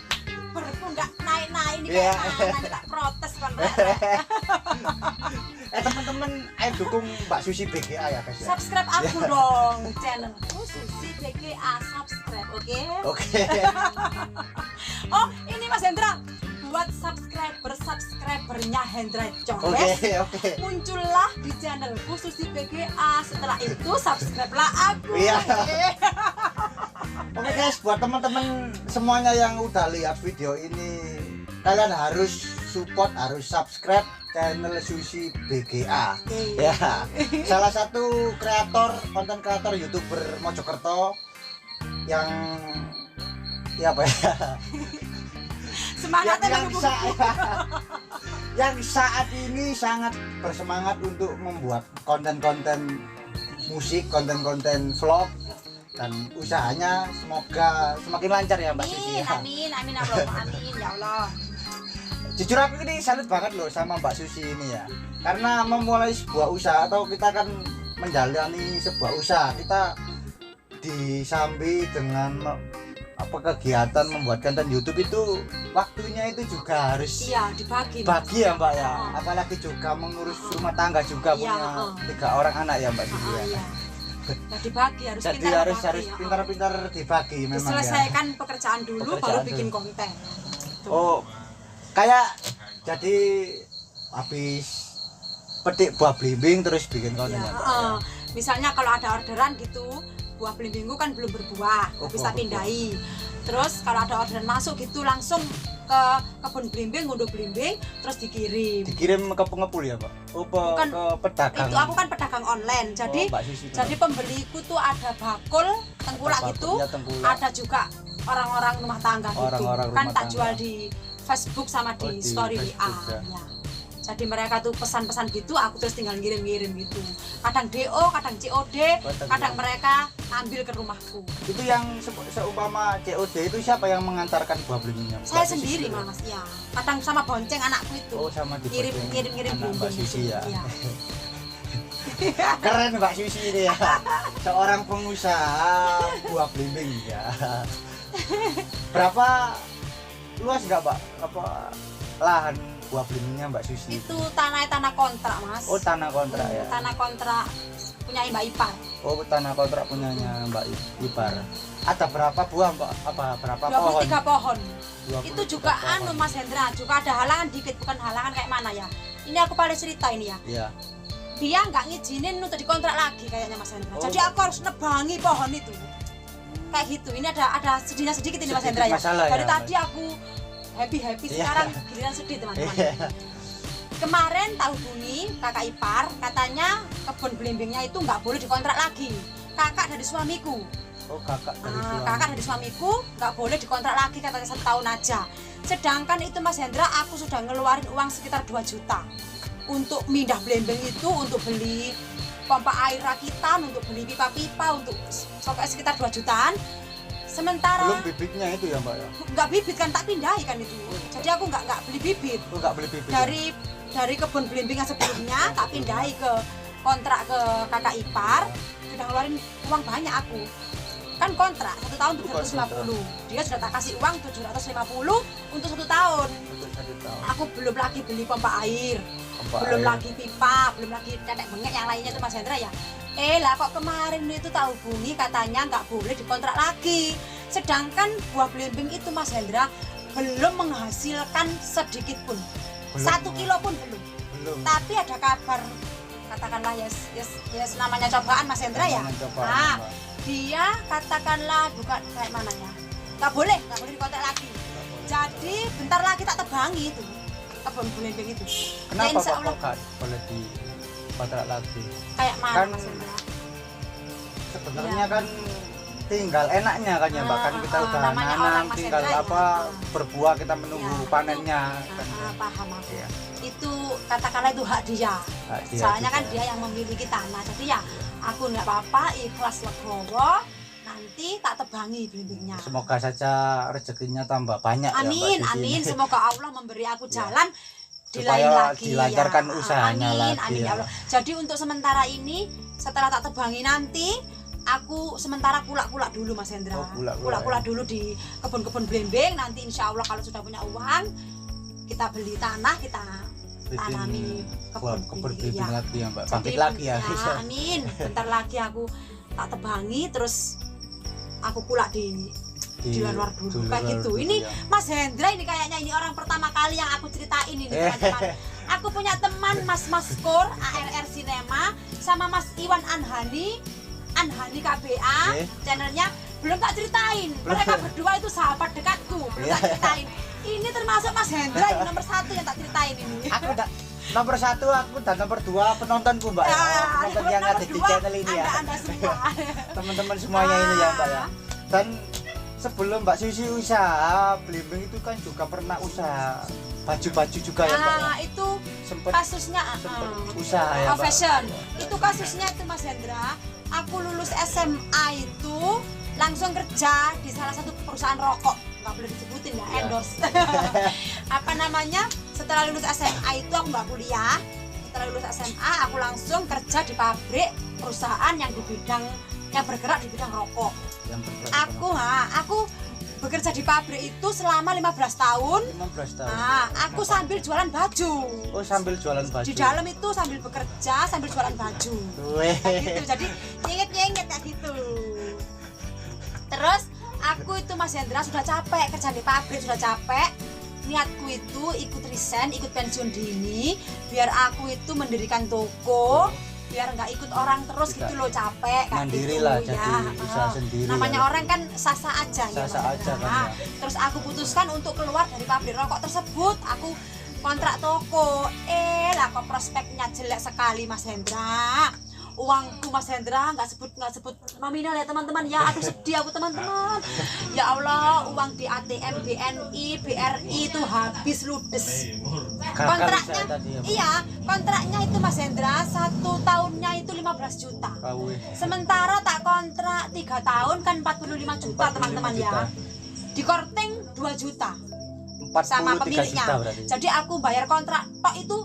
berpun nggak naik-naik ini Iya. kayak mana tak protes kan. Teman-teman ayo dukung Mbak Susi BGA ya guys ya. Subscribe aku dong channelku Susi BGA, subscribe, oke? Oke. Oh, ini Mas Hendra buat subscribernya Hendra Oke, Coles. oke. Muncullah di channelku Susi BGA. Setelah itu subscribe-lah aku. Iya. Oke guys, buat teman-teman semuanya yang udah lihat video ini, kalian harus support, harus subscribe channel Susi BGA. Oke. Ya, salah satu konten kreator YouTuber Mojokerto yang ya apa ya? Semangatnya yang, menunggu. yang saat ini sangat bersemangat untuk membuat konten-konten musik, konten-konten vlog, dan usahanya semoga semakin lancar ya Mbak Susi. Amin, amin, amin, ya Allah. Jujur aku ini salut banget loh sama Mbak Susi ini ya, karena memulai sebuah usaha atau kita kan menjalani sebuah usaha, kita disambi dengan kegiatan membuat konten YouTube itu waktunya itu juga harus iya dibagi bagi ya Mbak ya. Oh. Apalagi juga mengurus rumah tangga juga Iya, punya 3 orang anak ya Mbak Susi ya. iya. Nah, dibagi harus Jadi pintar harus bagi, ya. pintar-pintar dibagi memang ya. Diselesaikan pekerjaan dulu baru Pekerjaan bikin dulu. konten. Tuh. Oh, kayak jadi habis petik buah belimbing terus bikin konten Ya, ya Mbak ya. misalnya kalau ada orderan gitu, buah belimbingku kan belum berbuah, Oh, bisa buah pindahi. Terus kalau ada orderan masuk gitu langsung ke kebun belimbing, ngunduh belimbing, terus dikirim. Dikirim ke pengepul ya Pak? Oh, Bukan, ke pedagang. Itu aku kan pedagang online, jadi Mbak Susi, jadi pembeliku tuh ada bakul, tengkulak Ada gitu, bakulnya, tengkulak. ada juga orang-orang rumah tangga gitu. Orang-orang Kan rumah tak tangga. jual di Facebook sama Oh, di di story Facebook WA. ya. Ya. Jadi mereka tuh pesan-pesan gitu, aku terus tinggal ngirim-ngirim gitu. Kadang DO, kadang COD, kadang mereka ambil ke rumahku. Itu yang seumpama COD itu siapa yang mengantarkan buah belimbingnya? Saya Mbak Susi sendiri sendiri? Mas, ya. Kadang sama bonceng anakku itu. Oh, sama di Ngirim anak Mbak belimbing Susi gitu. ya. Iya. Keren Mbak Susi ini ya. Seorang pengusaha buah belimbing ya. Berapa luas nggak Mbak? Apa lahan buah belimbingnya Mbak Susi? Itu tanah kontrak Mas. Oh, tanah kontrak ya. Tanah kontrak punya Mbak Ipar. Oh, tanah kontrak punyanya Mbak Ipar. Ada berapa buah Mbak? Apa berapa pohon? 23 pohon. 23 Itu juga pohon. anu Mas Hendra, juga ada halangan dikit, bukan halangan kayak mana ya. Ini aku paling cerita ini ya. Iya. Dia nggak ngizinin untuk dikontrak lagi kayaknya Mas Hendra. Oh. Jadi aku harus nebangi pohon itu. Kayak gitu. Ini ada sedihnya sedikit ini Mas Sedikit Hendra ya. masalah Dari ya, tadi aku happy Iya. sekarang giliran sedih teman-teman. Iya. Kemarin tahu bunyi kakak ipar katanya kebun belimbingnya itu nggak boleh dikontrak lagi. Kakak dari suamiku. Oh, kakak dari suami. Kakak dari suamiku nggak boleh dikontrak lagi katanya 1 tahun aja. Sedangkan itu Mas Hendra aku sudah ngeluarin uang sekitar 2 juta untuk mindah belimbing itu, untuk beli pompa air rakitan, untuk beli pipa-pipa, untuk pokoknya sekitar 2 jutaan. Sementara Belum bibitnya itu ya Mbak ya? nggak bibit kan, tak pindahi kan itu. Jadi aku nggak beli bibit Oh, nggak beli bibit. dari kebun belimbing yang sebelumnya, tak pindahi ke kontrak ke kakak ipar. Sudah ngeluarin uang banyak aku. Kan kontrak 1 tahun 750. Dia sudah tak kasih uang 750 untuk 1 tahun. Untuk 1 tahun. Aku belum lagi beli pompa air, Pompa belum air. lagi pipa, belum lagi tetek bengek yang lainnya itu Mas Hendra ya. Lah kok kemarin itu tak hubungi katanya nggak boleh dikontrak lagi. Sedangkan buah belimbing itu Mas Hendra belum menghasilkan sedikit pun. Belum. 1 kilo pun belum. Belum. Tapi ada kabar, katakanlah yes namanya cobaan Mas Hendra ya. Namanya cobaan, Nah, Mbak. dia katakanlah bukan kayak mana ya. Nggak boleh dikontrak lagi. Jadi bentar lagi tak tebangi itu kebun belimbing itu. Kenapa Ya, insya Pak Allah kok nggak boleh di kontrak lagi? kayak mana Kan Mas Hendra? Sebenarnya Iya. kan tinggal enaknya kan ya Mbak, kan kita udah namanya orang nanam, Mas tinggal Hendra ya. apa berbuah, kita menunggu Ya, panennya itu, kan. paham aku. Iya. Itu katakanlah itu hak dia. Hak dia Soalnya kan juga. dia yang memiliki tanah. Jadi ya aku nggak apa-apa, ikhlas legowo. Nanti tak tebangi belimbingnya. Semoga saja rezekinya tambah banyak Amin, ya Mbak Susi. amin. Semoga Allah memberi aku jalan di Supaya lain lagi dilancarkan ya. usahanya Amin, lagi amin ya. ya Allah. Jadi untuk sementara ini, setelah tak tebangi nanti, aku sementara kulak-kulak dulu Mas Hendra. Oh, kulak-kulak, Kulak-kulak ya. dulu di kebun-kebun belimbing. Nanti insya Allah kalau sudah punya uang, kita beli tanah, kita tanami buat kebun belimbing ya. lagi ya Mbak. Jadi, Bangkit lagi ya. amin. Bentar lagi aku tak tebangi, terus aku kulak di luar dulu kayak gitu. Ini ya. Mas Hendra ini kayaknya ini orang pertama kali yang aku ceritain ini teman-teman. Aku punya teman Mas Kur ARR Cinema sama Mas Iwan Anhani KBA channelnya belum tak ceritain. Mereka berdua itu sahabat dekatku, belum tak ceritain. Ini termasuk Mas Hendra yang nomor 1 yang tak ceritain ini. Aku nomor 1 aku dan nomor 2 penontonku Mbak ya. Penonton yang ada di channel ini ya. Anda semua. Teman-teman semuanya ini ya Mbak ya. Dan sebelum Mbak Susi usaha belimbing itu kan juga pernah usaha baju-baju juga ya Mbak ya. Itu Sempet kasusnya usaha ya Mbak. fashion. Itu kasusnya itu Mas Hendra. Aku lulus SMA itu langsung kerja di salah satu perusahaan rokok. Nggak boleh disebutin ya, endorse. Apa namanya? Setelah lulus SMA itu aku nggak kuliah. Setelah lulus SMA aku langsung kerja di pabrik perusahaan yang bergerak di bidang rokok. Yang bergerak Aku bekerja di pabrik itu selama 15 tahun. 15 tahun. Nah, aku sambil jualan baju. Oh, sambil jualan baju. Di dalam itu sambil bekerja, sambil jualan baju. Weh. Gitu. Jadi nyengit-nyengit kayak gitu. Terus aku itu Mas Hendra sudah capek kerja di pabrik, sudah capek. Niatku itu ikut resign, ikut pensiun dini, biar aku itu mendirikan toko, biar nggak ikut orang terus Tidak. gitu loh, capek kayak Mandiri gitu lah, ya. jadi usaha sendiri Namanya ya. orang kan sasa aja Sasa ya. aja kan Nah, ya. terus aku putuskan untuk keluar dari pabrik rokok tersebut. Aku kontrak toko. Lah kok prospeknya jelek sekali Mas Hendra. Uangku Mas Hendra nggak sebut nominal ya teman-teman ya. Aduh sedih aku teman-teman. Ya Allah, uang di ATM, BNI, BRI itu habis ludes. Kontraknya saya tadi ya, Bu. iya, kontraknya itu Mas Hendra 1 tahunnya itu 15 juta. Weh. Sementara tak kontrak 3 tahun kan 45 juta 45 teman-teman juta. ya. Di korting 2 juta 43 sama pemiliknya. juta berarti. Jadi aku bayar kontrak tok itu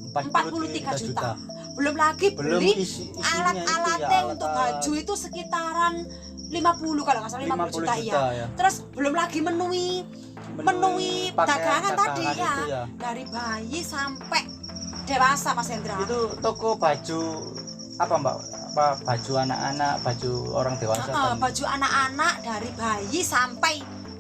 43 juta. Belum lagi Belum beli isinya alat-alatnya itu ya, untuk alat-alat. baju itu sekitaran 50 kalau nggak salah 50 juta, 50 iya. juta, ya. Terus belum lagi menui pakaian dagangan tadi itu ya. ya. Dari bayi sampai dewasa Mas Hendra. Itu toko baju apa Mbak? Apa baju anak-anak, baju orang dewasa kan? Baju anak-anak dari bayi sampai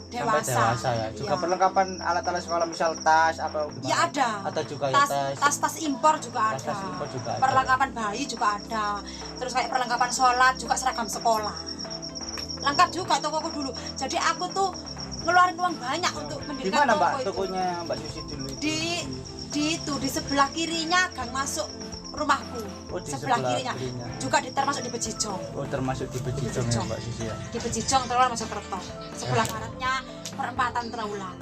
Sampai dewasa ya. Juga Iya. perlengkapan alat-alat sekolah misal tas atau gimana? Ya ada. Atau juga ya tas impor juga ada. Tas impor juga ada. Perlengkapan bayi juga ada. Terus kayak perlengkapan sholat juga, seragam sekolah. Lengkap juga tokoku dulu. Jadi aku tuh ngeluarin uang banyak untuk Di mendirikan mana toko Mbak itu. tokonya Mbak Susi dulu itu? Di sebelah kirinya gang masuk rumahku. Oh, di sebelah sebelah kirinya. kirinya. Juga termasuk di Bejijong. Oh, termasuk di Bejijong ya Mbak Susi ya. Di Bejijong terus masuk Kerto. Sebelah kanannya perempatan Trawulan.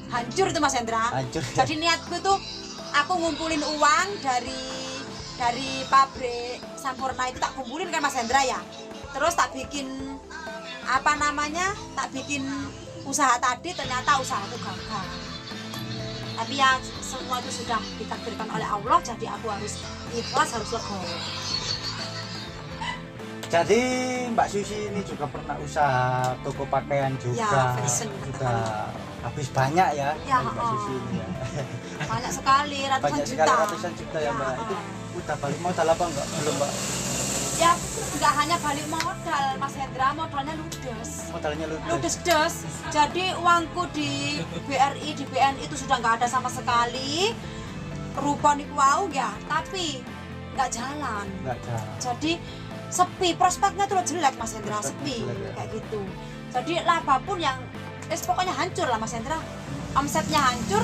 Hancur itu Mas Hendra. Hancur. Jadi niatku tuh aku ngumpulin uang dari pabrik Sampurna itu, tak kumpulin kan Mas Hendra ya. Terus tak bikin tak bikin usaha tadi, ternyata usahaku gagal. Tapi ya semua itu sudah ditakdirkan oleh Allah, jadi aku harus ikhlas, harus legowo. Jadi Mbak Susi ini juga pernah usaha toko pakaian juga. Ya, fashion, juga habis banyak ya, Ya, Mbak Susi ini ya. Banyak sekali, ratusan Banyak juta. sekali ratusan juta ya Mbak. Itu udah balik modal apa enggak? Belum Mbak. Ya nggak hanya balik modal Mas Hendra, modalnya ludes. Modalnya Ludes des. Jadi uangku di BRI, di BNI itu sudah nggak ada sama sekali. Rupa niku wau ya, tapi nggak jalan. Enggak jalan. Jadi sepi, prospeknya tuh jelek Mas Hendra, sepi Prospeknya jelek, ya. kayak gitu. Jadi laba pun yang pokoknya hancur lah Mas Hendra. Omsetnya hancur,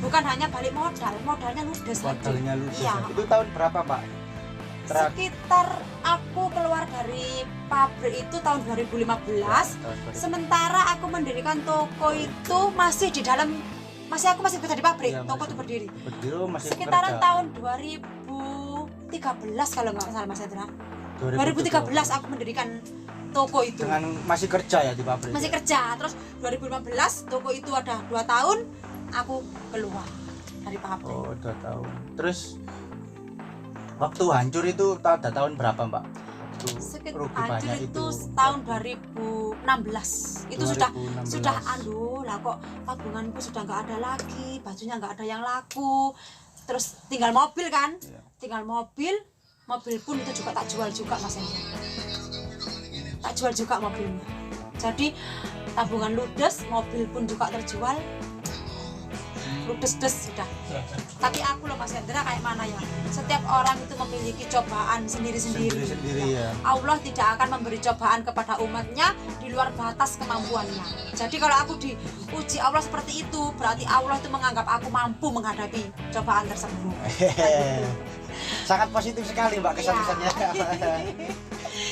bukan hanya balik modalnya ludes. Modalnya ludes. Iya. Itu tahun berapa Pak? Sekitar aku keluar dari pabrik itu tahun 2015. Sementara aku mendirikan toko itu masih di dalam, aku masih kerja di pabrik. Iya, Toko masih itu berdiri masih sekitaran kerja. tahun 2013 kalau nggak salah Mas Hendra. 2013 aku mendirikan toko itu. Dengan masih kerja ya di pabrik. Masih ya? kerja. Terus 2015 toko itu ada 2 tahun aku keluar dari pabrik. Oh, 2 tahun. Terus waktu hancur itu pada tahun berapa Mbak? Waktu rugi Hancur banyak itu tahun 2016. Itu 2016. sudah lah kok tabunganku sudah nggak ada lagi, bajunya nggak ada yang laku. Terus tinggal mobil kan? Iya. Tinggal mobil pun itu juga tak jual juga Mas Hendra. Tak jual juga mobilnya. Jadi tabungan ludes, mobil pun juga terjual. Ludes-des sudah. Tapi aku loh Mas Hendra kayak mana ya? Setiap orang itu memiliki cobaan sendiri-sendiri. Sendiri-sendiri ya. Allah tidak akan memberi cobaan kepada umatnya di luar batas kemampuannya. Jadi kalau aku diuji Allah seperti itu, berarti Allah itu menganggap aku mampu menghadapi cobaan tersebut. Sangat positif sekali Mbak kesan-kesannya.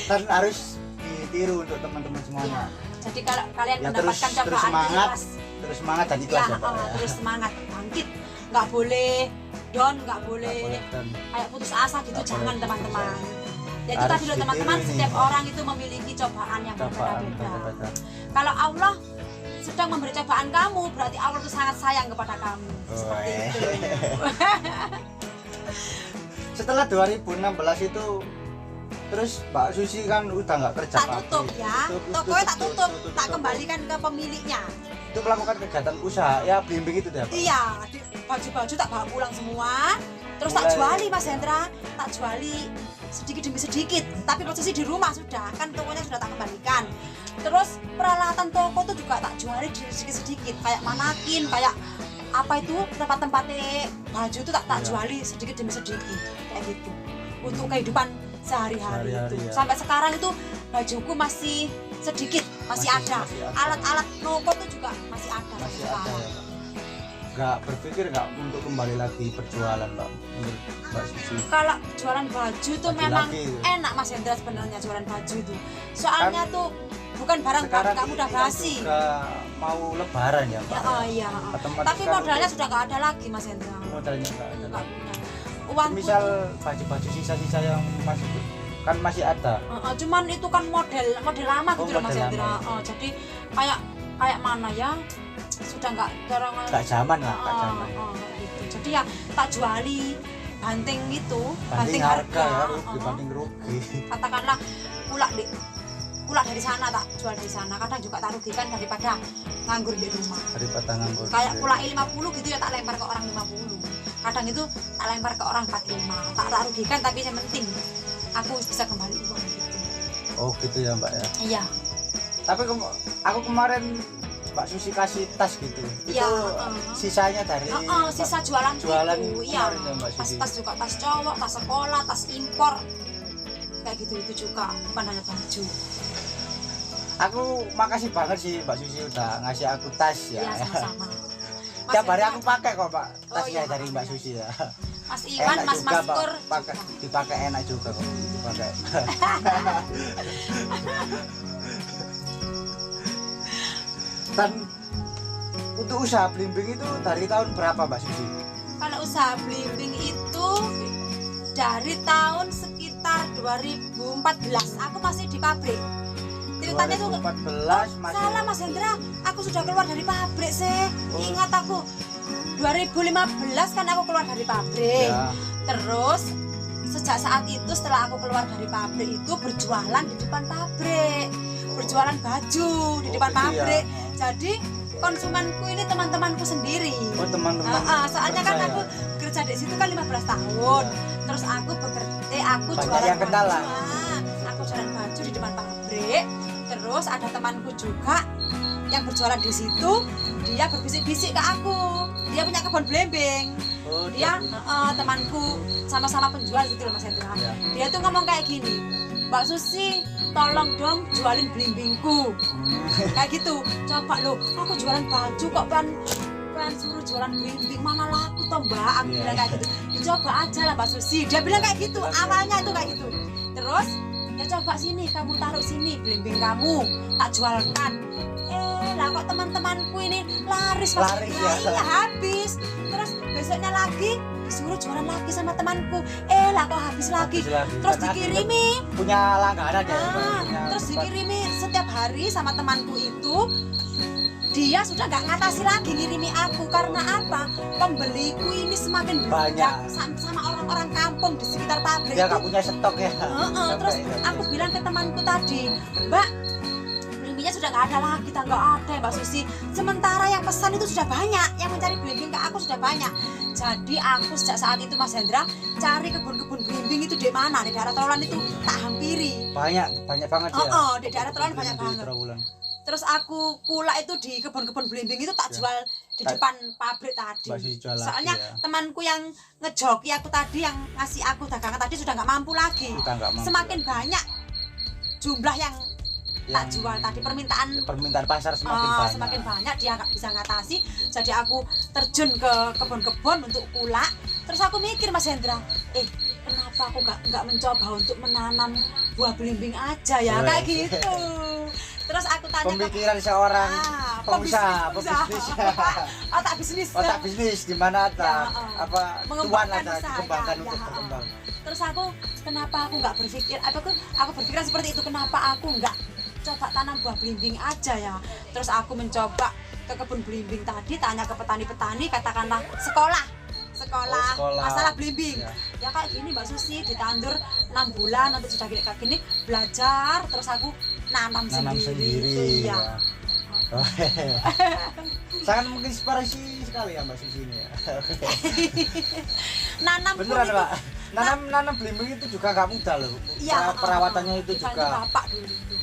Dan harus ditiru untuk teman-teman semuanya. Jadi kalau kalian Ya, mendapatkan terus cobaan semangat, keras, terus semangat dan ya, ikhlas ya Pak. Ya. terus semangat, bangkit. Nggak boleh down, nggak boleh Dan kayak putus asa gitu, Nggak jangan boleh teman-teman. putus Jadi Harus tadi loh teman-teman, ditiru ini. setiap orang itu memiliki cobaan yang cobaan berbeda-beda. beda-beda. Kalau Allah sedang memberi cobaan kamu, berarti Allah itu sangat sayang kepada kamu. Seperti itu. Setelah 2016 itu Terus Mbak Susi kan udah nggak kerja Tak tutup ya, tokonya tak tutup, tak kembalikan ke pemiliknya. Itu melakukan kegiatan usaha ya blimbing itu deh. Iya, baju-baju tak bawa pulang semua. Terus tak juali Mas Hendra, tak juali sedikit demi sedikit. Tapi posisi di rumah sudah, kan tokonya sudah tak kembalikan. Terus peralatan toko tuh juga tak juali sedikit-sedikit, kayak manakin, kayak apa itu tempat-tempatnya baju itu tak juali sedikit demi sedikit kayak gitu. Untuk kehidupan sehari-hari itu. Ya. Sampai sekarang itu bajuku masih sedikit, masih ada. Alat-alat toko itu juga masih ada. Masih ada ya. Nggak berpikir nggak untuk kembali lagi berjualan Mbak menurut Mbak Susi? Kalau jualan baju tuh Baju memang lagi. enak Mas Hendra sebenarnya jualan baju itu. Soalnya tuh bukan barang Sekarang nggak mudah ini kan basi. juga mau lebaran ya Mbak. Ya, oh iya. Otomatis Tapi kan modalnya sudah nggak ada lagi Mas Hendra. modalnya nggak ada Nggak lagi. punya. Uangku Misal baju-baju sisa-sisa yang masih ada. cuman itu kan model lama Oh, gitu loh Mas model Hendra. lama. Jadi kayak mana ya sudah nggak dorongan. Nggak zaman lah, nggak zaman. Gitu. Jadi ya tak juali banting gitu, Banding harga ya, rugi, Oh. banding rugi. Katakanlah pulak dari sana tak jual dari sana, kadang juga tak rugikan daripada nganggur di rumah. Daripada nganggur. Kayak pulak 50 gitu ya tak lempar ke orang 50, kadang itu tak lempar ke orang 45, tak rugikan tapi yang penting aku bisa kembali uang gitu. Oh gitu ya Mbak ya. Iya. Tapi aku kemarin Mbak Susi kasih tas gitu. Itu Ya, sisanya dari sisa jualan jualan itu, iya. kemarin ya Mbak Susi. Tas juga, tas cowok, tas sekolah, tas impor, kayak gitu itu juga, bukan hanya baju. Aku makasih banget sih Mbak Susi udah ngasih aku tas ya. Iya sama-sama. Tiap hari Hendra, aku pakai kok Pak Oh, tasnya iya, dari Mbak iya. Susi ya. Mas Iwan, Enak Mas juga, Pak. Maskur, Pakai dipakai enak juga kok dipakai. Dan untuk usaha blimbing itu dari tahun berapa Mbak Susi? kalau usaha blimbing itu dari tahun sekitar 2014, aku masih di pabrik. Ceritanya tuh 2014 masih salah Mas Hendra, aku sudah keluar dari pabrik sih. Oh. Ingat aku 2015 kan aku keluar dari pabrik. ya. Terus sejak saat itu setelah aku keluar dari pabrik itu berjualan di depan pabrik, berjualan baju di depan gitu ya. pabrik. Jadi konsumenku ini teman-temanku sendiri. Oh teman-teman. Soalnya kan kerja aku ya? kerja di situ kan 15 tahun. Terus aku aku Banyak jualan yang kenal lah. Aku jualan baju di depan pabrik. Terus ada temanku juga yang berjualan di situ, dia berbisik-bisik ke aku. Dia punya kebun blimbing. Oh, Dia temanku sama-sama penjual gitu loh Mas Hendra. Ya. Dia tuh ngomong kayak gini, Mbak Susi, tolong dong jualin blimbingku. Kayak gitu. Coba loh, aku jualan baju kok kan suruh jualan blimbing, mana laku toh Mbak. Aku Iya. bilang kayak gitu. Dicoba aja lah Mbak Susi. Dia bilang kayak gitu. Awalnya itu kayak gitu. Terus ya coba sini, kamu taruh sini blimbing kamu, tak jualkan. Lah kok teman-temanku ini laris Mas Laris Hendra. ya. Iya, habis. Terus besoknya lagi disuruh jualan lagi sama temanku. Lah kok habis lagi. Terus Karena dikirimi. punya langganan ya. punya Terus tempat. dikirimi setiap hari sama temanku itu. Dia sudah nggak ngatasi lagi ngirimi aku karena apa? Pembeliku ini semakin Banyak. sama orang-orang kampung di sekitar pabrik Dia itu. nggak punya stok ya. Terus Sampai aku bilang ke temanku tadi, Mbak, blimbingnya sudah nggak ada lagi, nggak ada Mbak Susi. Sementara yang pesan itu sudah banyak, yang mencari blimbing ke aku sudah banyak. Jadi aku sejak saat itu Mas Hendra cari kebun-kebun blimbing itu di mana, di daerah Trawulan itu tak hampiri. banyak banget ya. Di daerah Trawulan banyak Di banget. Trawulan. Terus aku kulak itu di kebun-kebun blimbing itu tak Ya. jual di depan pabrik tadi. Mbak Susi jual lagi Soalnya ya. temanku yang ngejoki aku tadi, yang ngasih aku dagangan tadi sudah nggak mampu lagi. Kita nggak mampu. Semakin banyak jumlah yang tak jual tadi, Permintaan pasar semakin banyak. semakin banyak, dia nggak bisa ngatasi. Jadi aku terjun ke kebun-kebun untuk kulak. Terus aku mikir Mas Hendra, kenapa aku nggak mencoba untuk menanam buah blimbing aja ya, Wah. kayak gitu. Terus aku tanya Pemikiran seorang pengusaha, pembisnis. Otak bisnis. otak bisnis di mana ada Ya, apa tuan mengembangkan ada usaha, dikembangkan ya, untuk ya. berkembang. Terus kenapa aku nggak berpikir, aku berpikiran seperti itu, kenapa aku nggak coba tanam buah blimbing aja ya. Terus aku mencoba ke kebun blimbing tadi, tanya ke petani-petani, katakanlah sekolah sekolah, sekolah. masalah blimbing. Ya. Ya kayak gini Mbak Susi ditandur 6 bulan nanti sudah kayak gini belajar terus aku nanam sendiri. Itu ya. ya. Sangat menginspirasi sekali ya Mbak Susi ini ya. Nanam pun Beneran itu, Pak. Nanam blimbing itu juga nggak mudah loh. iya, Perawatannya itu dibantu juga Bapak dulu itu.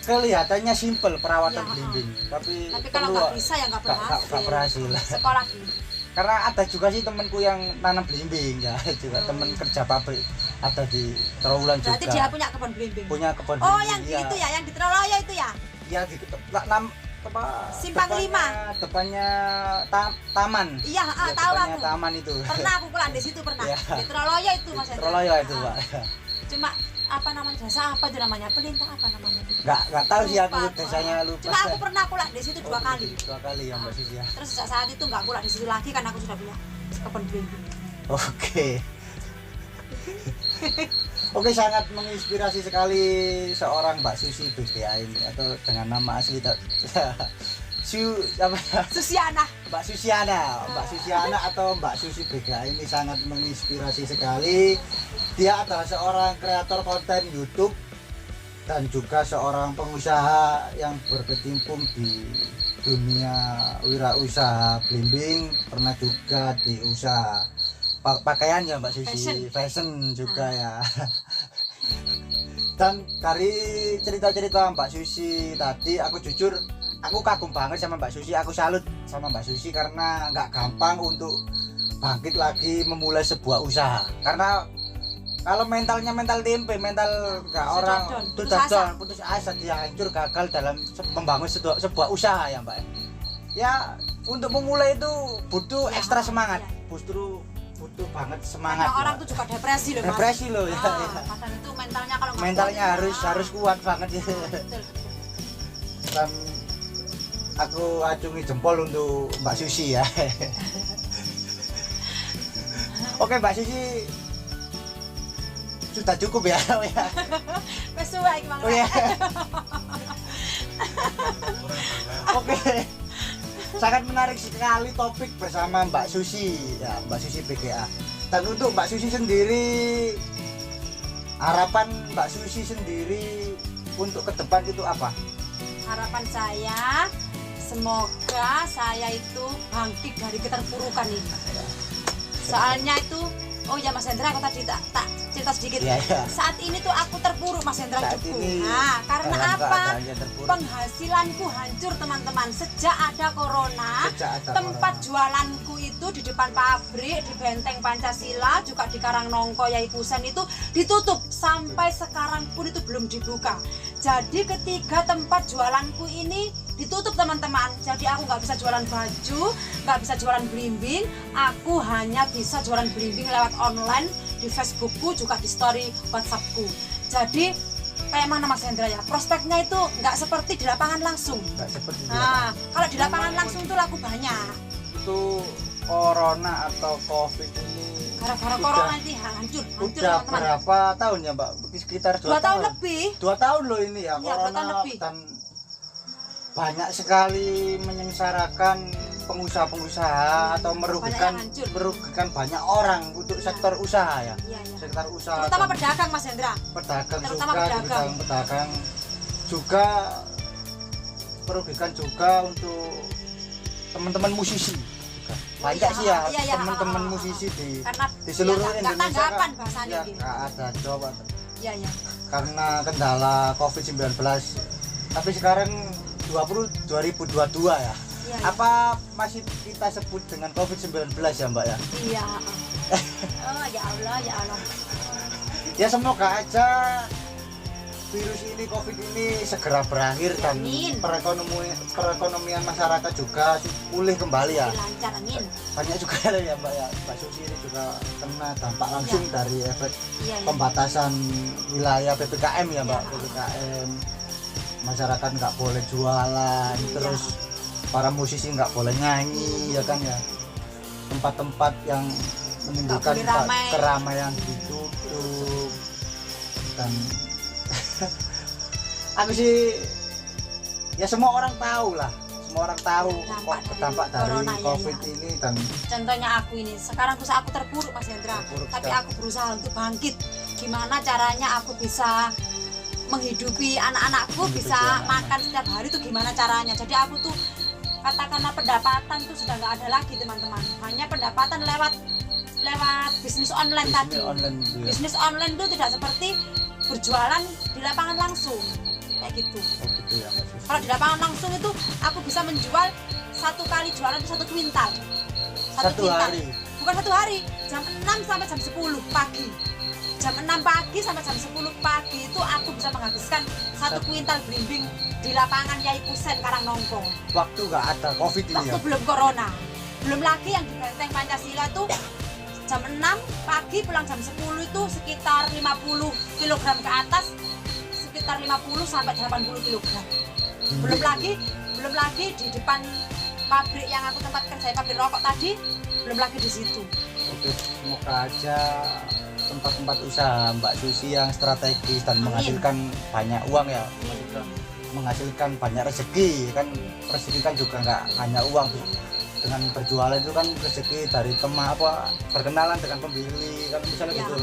kelihatannya simpel perawatan Ya, blimbing, tapi kalau perlu nggak bisa ya nggak nggak berhasil. Sekolah dulu. Karena ada juga sih temanku yang nanam blimbing ya, juga temen kerja pabrik ada di Trawulan juga. Berarti dia punya kebun blimbing. Punya kebun Oh, blimbing, yang di itu ya, yang di Troloyo itu ya. Ya di Simpang depannya taman. Iya, Ya, tahu depannya aku. taman itu. Pernah aku pulang di situ pernah. Ya. Di Troloyo itu Mas Hendra. Troloyo itu Pak. Cuma apa namanya desa apa itu namanya pelintang apa namanya itu? Nggak tahu sih aku Lupa. desanya lupa. Cuma aku pernah pulang di situ 2 kali. 2 kali ya Mbak Susi ya. Terus sejak saat itu nggak pulang di situ lagi karena aku sudah punya kebun blimbing. Oke. Oke, sangat menginspirasi sekali seorang Mbak Susi BGA ini, atau dengan nama asli Susiana. Mbak Susiana atau Mbak Susi BGA ini sangat menginspirasi sekali. Dia adalah seorang kreator konten YouTube dan juga seorang pengusaha yang berkecimpung di dunia wirausaha blimbing, pernah juga di usaha pakaian ya Mbak Susi, fashion juga ya. Dan dari cerita-cerita Mbak Susi tadi, aku jujur aku kagum banget sama Mbak Susi, aku salut sama Mbak Susi karena nggak gampang untuk bangkit lagi memulai sebuah usaha. Karena kalau mentalnya mental tempe, mental nggak orang putus asa, dia hancur gagal dalam membangun sebuah usaha ya Mbak. Ya untuk memulai itu butuh Ya, ekstra semangat, ya. Butuh banget semangat. Karena orang tuh juga depresi loh Mas. Depresi loh ya. Kadang itu mentalnya kalau nggak Mentalnya kuat, harus kuat banget ya. Betul. Dan aku acungi jempol untuk Mbak Susi ya. Oke Mbak Susi, sudah cukup ya. Wes suwe iki Mang. Oh ya. Oke. Sangat menarik sekali topik bersama Mbak Susi ya, Mbak Susi BGA. Dan untuk Mbak Susi sendiri, harapan Mbak Susi sendiri untuk ke depan itu apa? Harapan saya semoga saya itu bangkit dari keterpurukan ini. Soalnya itu, oh ya Mas Hendra, aku tadi tak cerita sedikit. Ya. Saat ini tuh aku terpuruk Mas Hendra Saat cukup. ini Nah, karena dalam apa? keadaannya terpuruk. Penghasilanku hancur teman-teman. Sejak ada corona, tempat jualanku itu di depan pabrik, di Benteng Pancasila, juga di Karangnongko Yai Kusen itu ditutup. Sampai sekarang pun itu belum dibuka. Jadi ketika tempat jualanku ini ditutup teman-teman, jadi aku nggak bisa jualan baju, nggak bisa jualan blimbing, aku hanya bisa jualan blimbing lewat online di Facebookku, juga di story WhatsAppku. Jadi kayak mana Mas Hendra ya, prospeknya itu nggak seperti di lapangan langsung. Nggak seperti itu. Nah, kalau di lapangan langsung itu laku banyak. Itu corona atau COVID ini Gara-gara udah- corona nanti hancur udah teman-teman. berapa tahun ya Mbak? Sekitar 2 tahun lebih. 2 tahun loh ini ya, Iya, 2 tahun lebih. Dan banyak sekali menyengsarakan pengusaha-pengusaha atau merugikan yang hancur. banyak orang untuk sektor usaha ya. Iya, iya. Sektor usaha Terutama dan pedagang Mas Hendra. pedagang terutama juga, pedagang. pedagang juga merugikan juga untuk teman-teman musisi juga. Banyak iya, sih ya iya, iya, teman-teman ah, ah, ah, musisi Karena di seluruh iya, nggak Indonesia tanggapan kan, bahasanya ya, gitu. nggak ada job Iya, iya. karena kendala COVID-19. Tapi sekarang 2022 ya. Iya, Apa masih kita sebut dengan COVID-19 ya Mbak ya? Iya. Oh ya Allah, ya Allah. Ya semoga aja virus ini, COVID ini segera berakhir dan Amin. perekonomian masyarakat juga pulih kembali ya. Lancar, amin. Banyak juga ya Mbak ya, Mbak Susi ini juga kena dampak langsung Iya. dari efek Iya, iya. pembatasan wilayah PPKM ya Mbak. Iya. PPKM, masyarakat nggak boleh jualan, Iya. terus para musisi nggak boleh nyanyi ya kan ya. Tempat-tempat yang menimbulkan boleh ramai. keramaian ditutup. Dan aku sih ya semua orang tahu lah semua orang tahu dampak dari corona, COVID ya. ini. Dan Contohnya aku ini, sekarang usaha aku terpuruk Mas Hendra, Terpuruk tapi sekali. aku berusaha untuk bangkit. Gimana caranya aku bisa menghidupi anak-anakku, Menghidupi bisa anak-anak. makan setiap hari itu gimana caranya. Jadi aku tuh katakanlah pendapatan tuh sudah nggak ada lagi teman-teman, hanya pendapatan lewat bisnis online tadi. online ya. Bisnis online itu tidak seperti berjualan di lapangan langsung kayak gitu. Oh gitu ya Mbak Susi. Kalau di lapangan langsung itu aku bisa menjual satu kali jualan itu 1 kuintal. Satu hari. Bukan 1 hari, jam 6 sampai jam 10 pagi. Jam 6 pagi sampai jam 10 pagi itu aku bisa menghabiskan 1 kuintal belimbing di lapangan Yai Kusen Karangnongko. Waktu nggak ada COVID ini Waktu ya. belum corona. Belum lagi yang di Benteng Pancasila tuh jam 6 pagi pulang jam 10 itu sekitar 50 kg ke atas, sekitar 50 sampai 80 kg. Belum lagi di depan pabrik yang aku tempat kerja, pabrik rokok tadi, belum lagi di situ. Oke, semoga aja tempat-tempat usaha Mbak Susi yang strategis dan Amin. menghasilkan banyak uang ya, Amin. menghasilkan banyak rezeki kan. Rezeki kan juga nggak hanya uang, dengan berjualan itu kan rezeki dari berkenalan dengan pembeli kan, misalnya Ya. gitu,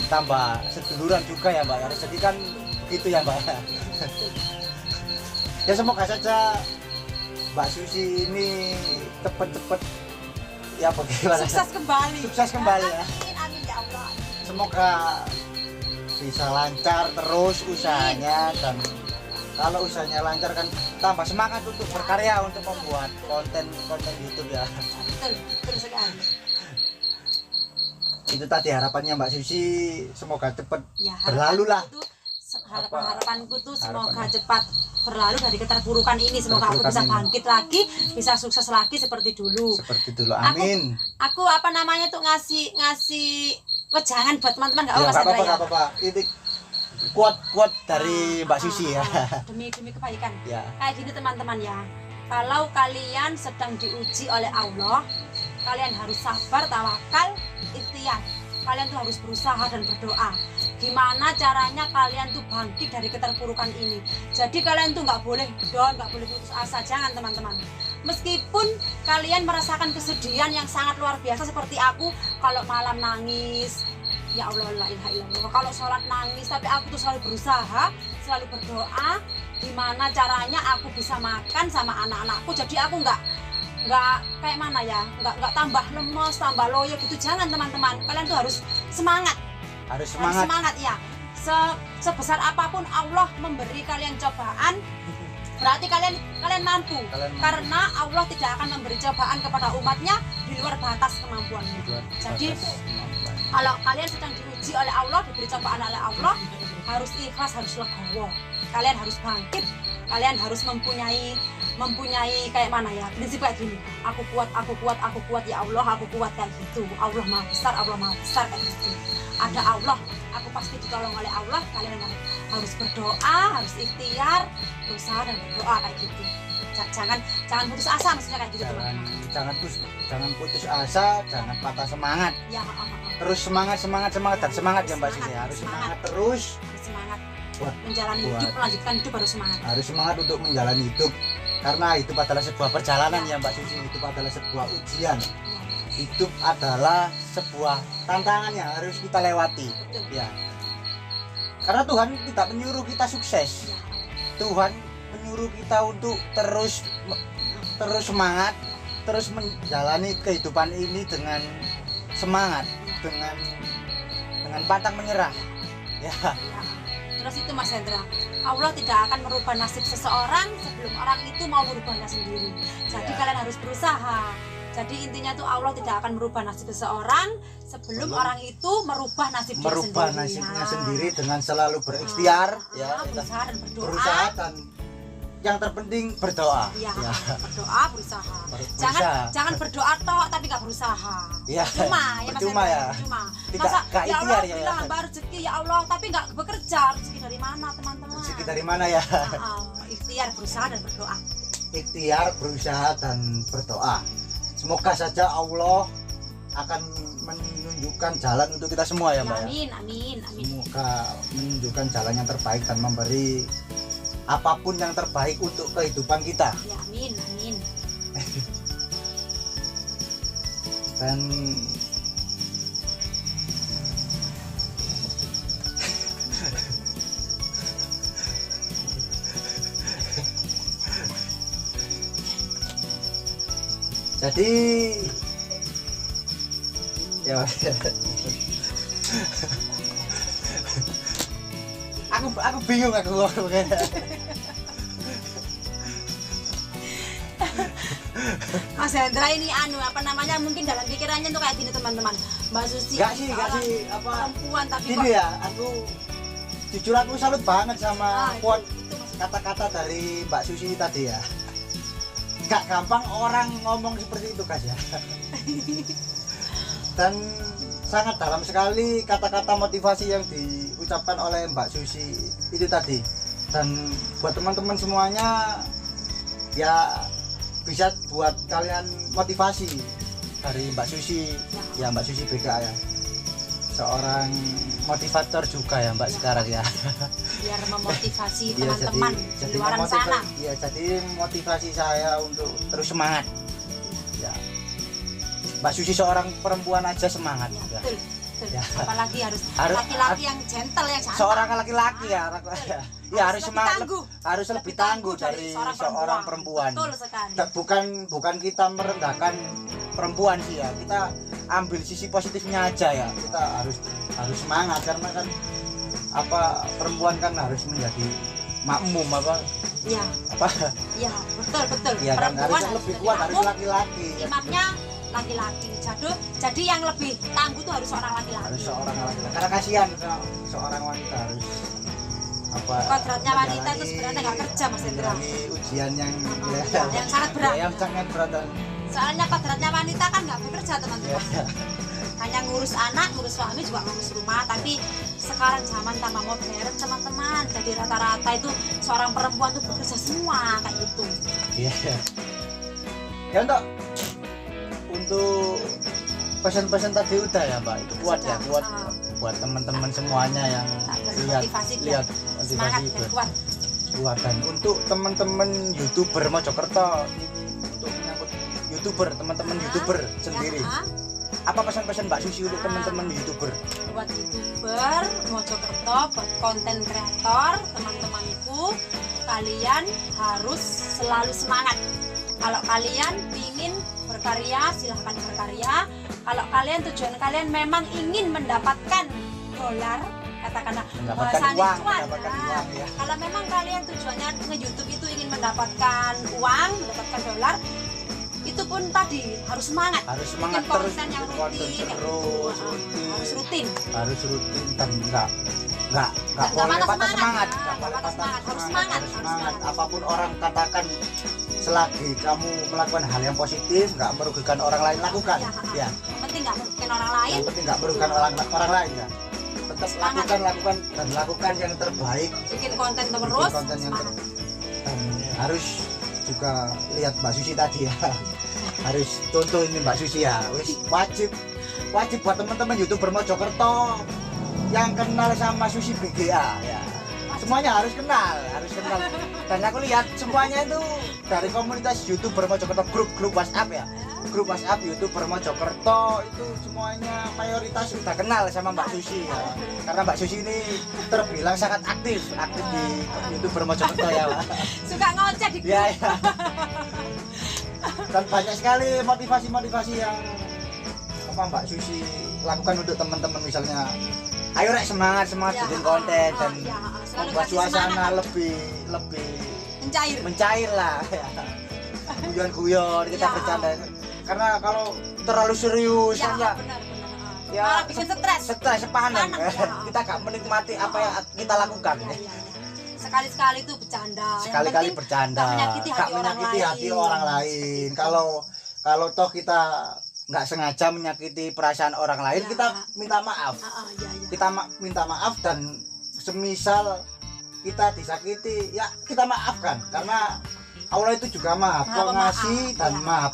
tambah seduluran juga ya Mbak ya. Rezeki kan begitu ya Mbak. Ya semoga saja Mbak Susi ini cepet-cepet ya bagaimana, Sukses kembali. Sukses kembali ya. Amin, amin ya Allah. Semoga bisa lancar terus usahanya, dan kalau usahanya lancar kan tambah semangat untuk berkarya, untuk membuat konten YouTube ya. Betul, betul sekali. Itu tadi harapannya Mbak Susi, semoga cepet Ya, berlalu lah. Harapanku tuh semoga Harapannya? cepat berlalu dari keterpurukan ini. Semoga aku bisa Keterpurukan ini. bangkit lagi, bisa sukses lagi seperti dulu. Seperti dulu, amin. Aku tuh ngasih wejangan buat teman-teman, nggak Ya apa-apa Mas nggak Hendra ya? apa-apa, ini kuat dari Mbak Susi ya. Demi kebaikan. Ya. Kayak gini teman-teman ya, kalau kalian sedang diuji oleh Allah, kalian harus sabar, tawakal, ikhtiar. Kalian tuh harus berusaha dan berdoa. Gimana caranya kalian tuh bangkit dari keterpurukan ini. Jadi kalian tuh nggak boleh down, nggak boleh putus asa, jangan teman-teman. Meskipun kalian merasakan kesedihan yang sangat luar biasa seperti aku, kalau malam nangis, ya Allah la ilaha illallah, kalau sholat nangis, tapi aku tuh selalu berusaha, selalu berdoa gimana caranya aku bisa makan sama anak-anakku. Jadi aku nggak kayak mana ya, nggak tambah lemes, tambah loyo gitu. Jangan teman-teman, kalian tuh harus semangat, Harus harus semangat. semangat ya. Sebesar apapun Allah memberi kalian cobaan, berarti kalian mampu. Karena Allah tidak akan memberi cobaan kepada umatnya di luar batas kemampuannya. Jadi kalau kalian sedang diuji oleh Allah, diberi cobaan oleh Allah, harus ikhlas, harus legowo. Kalian harus bangkit, kalian harus mempunyai kayak mana ya, prinsip kayak gini, aku kuat ya Allah, aku kuat kayak gitu. Allah maha besar kayak gitu. Ada Allah, aku pasti ditolong oleh Allah. Kalian harus berdoa, harus ikhtiar, berusaha dan berdoa kayak gitu. Jangan putus asa, maksudnya kayak gitu teman-teman. Jangan putus asa, jangan patah semangat. Ya, Terus semangat dan semangat ya Mbak Susi. Harus semangat terus. harus semangat Buat menjalani hidup, melanjutkan hidup, harus semangat. Harus semangat untuk menjalani hidup, karena hidup adalah sebuah perjalanan ya Mbak Susi. Hidup adalah sebuah ujian. Ya, Hidup adalah sebuah tantangan yang harus kita lewati. betul. Ya. Karena Tuhan tidak menyuruh kita sukses. Ya, Tuhan menyuruh kita untuk terus semangat, terus menjalani kehidupan ini dengan semangat, dengan pantang menyerah. Ya. ya. Terus itu Mas Hendra, Allah tidak akan merubah nasib seseorang sebelum orang itu mau merubahnya sendiri. Jadi Ya. kalian harus berusaha. Jadi intinya tuh Allah tidak akan merubah nasib seseorang sebelum orang itu merubah nasibnya sendiri dengan selalu berikhtiar, ya, berusaha dan berdoa. berusaha, dan yang terpenting berdoa. Ya, Ya. berdoa, berusaha. Berusaha. Jangan berdoa toh tapi nggak berusaha. Ya, Cuma ya Mas percuma Hendra, ya. Cuma. Tidak- Masa nggak ya Allah ikhtiar ya. berilah hamba rezeki ya Allah, tapi nggak bekerja. Rezeki dari mana teman-teman? Rezeki dari mana ya? Ikhtiar, berusaha dan berdoa. Ikhtiar, berusaha dan berdoa. Semoga saja Allah akan menunjukkan jalan untuk kita semua ya Mbak. Ya. Amin. Semoga menunjukkan jalan yang terbaik dan memberi apapun yang terbaik untuk kehidupan kita. Ya, amin. Dan jadi ya aku bingung aku Mas Hendra ini apa namanya, mungkin dalam pikirannya tuh kayak gini teman-teman, Mbak Susi Enggak sih seorang apa perempuan tapi gini ya, aku jujur aku salut banget sama quote itu maksudnya. kata-kata dari Mbak Susi tadi ya. Gak gampang orang ngomong seperti itu guys ya. Dan sangat dalam sekali kata-kata motivasi yang diucapkan oleh Mbak Susi itu tadi. Dan buat teman-teman semuanya ya bisa buat kalian motivasi dari Mbak Susi ya, Mbak Susi BK ya, seorang motivator juga ya Mbak sekarang ya. Biar memotivasi Iya, teman-teman di luar sana. Iya, jadi motivasi saya untuk terus semangat ya. Mbak Susi seorang perempuan aja semangat Ya, ya. betul, betul. Ya. Apalagi harus Harus- laki-laki yang gentle, yang santai. Seorang laki-laki ya, ya harus lebih semangat, tangguh. harus lebih tangguh dari seorang perempuan. Betul sekali. Bukan kita merendahkan perempuan sih ya, kita ambil sisi positifnya aja ya. Kita harus semangat karena kan apa, perempuan kan harus menjadi makmum Iya, apa iya, betul. ya kan, harus Perempuan lebih jadi kuat, harus makmum, laki-laki. imamnya laki-laki. Jadi yang lebih tangguh tuh harus seorang laki-laki. Harus seorang laki-laki. Karena kasihan seorang wanita harus apa? Kodratnya wanita itu sebenarnya nggak kerja, Mas Hendra. Menjalani ujian yang Yang sangat berat. yang sangat berat. Soalnya kodratnya wanita kan nggak bekerja, teman-teman. Ya. Hanya ngurus anak, ngurus suami, juga ngurus rumah. Tapi sekarang zaman tambah modern, teman-teman. Jadi rata-rata itu seorang perempuan tuh bekerja semua kayak gitu. Iya. Ya untuk pesan-pesan tadi udah ya Mbak, itu kuat ya, Sudah, kuat buat teman-teman semuanya yang Motivasi lihat semangat motivasi dan kuat. kuat. Dan untuk teman-teman YouTuber Mojokerto ini, untuk menyangkut YouTuber, teman-teman YouTuber sendiri, Ya, apa pesan-pesan Mbak Susi untuk teman-teman YouTuber? buat YouTuber Mojokerto, buat konten kreator, teman-temanku, kalian harus selalu semangat. Kalau kalian ingin berkarya, silahkan berkarya. Kalau tujuan kalian memang ingin mendapatkan dolar, katakanlah Mendapatkan bahasanya uang, cuan. mendapatkan Nah, uang ya. kalau memang kalian tujuannya nge-YouTube itu ingin mendapatkan uang, mendapatkan dolar, itu pun tadi harus semangat. Harus semangat Bikin terus, konten yang bikin konten rutin, terus, harus rutin. harus rutin dan enggak Nggak boleh patah patah semangat, semangat. nggak boleh Patah semangat. Harus semangat, harus harus semangat. semangat. Apapun orang katakan, selagi kamu melakukan hal yang positif, nggak merugikan orang lain, lakukan ya. Yang penting nggak merugikan orang lain. Yang penting nggak merugikan orang lain ya. Tetap Semangat. lakukan yang terbaik. Bikin konten Bikin terus. konten yang semangat. dan harus juga lihat Mbak Susi tadi ya. Harus tonton ini Mbak Susi ya. Wis wajib buat teman-teman YouTuber Mojokerto yang kenal sama Susi BGA ya. Semuanya harus kenal. Dan aku lihat semuanya itu dari komunitas YouTuber Mojokerto, grup WhatsApp ya. Grup WhatsApp YouTuber Mojokerto itu semuanya mayoritas sudah kenal sama Mbak Susi ya. Karena Mbak Susi ini terbilang sangat aktif di YouTuber Mojokerto ya, Pak. Suka ngoceh di Ya, ya. Dan banyak sekali motivasi yang apa Mbak Susi lakukan untuk teman-teman, misalnya ayo rek semangat Ya, bikin konten dan ya, selalu membuat kasih suasana semangat. lebih mencair. lah ya. Guyon kita Ya. bercanda, karena kalau terlalu serius Ya, kan ya benar. Ya, Malah bikin stres. sepanan Panas, ya. kita gak menikmati apa yang kita lakukan Ya. Sekali-sekali itu bercanda. Yang sekali-kali penting bercanda, nggak menyakiti hati orang lain. Kalau toh kita nggak sengaja menyakiti perasaan orang lain, Ya. kita minta maaf. Ya. Kita minta maaf, dan semisal kita disakiti ya kita maafkan, karena Allah itu juga maha Maha pengasih pemaaf, dan ya. maha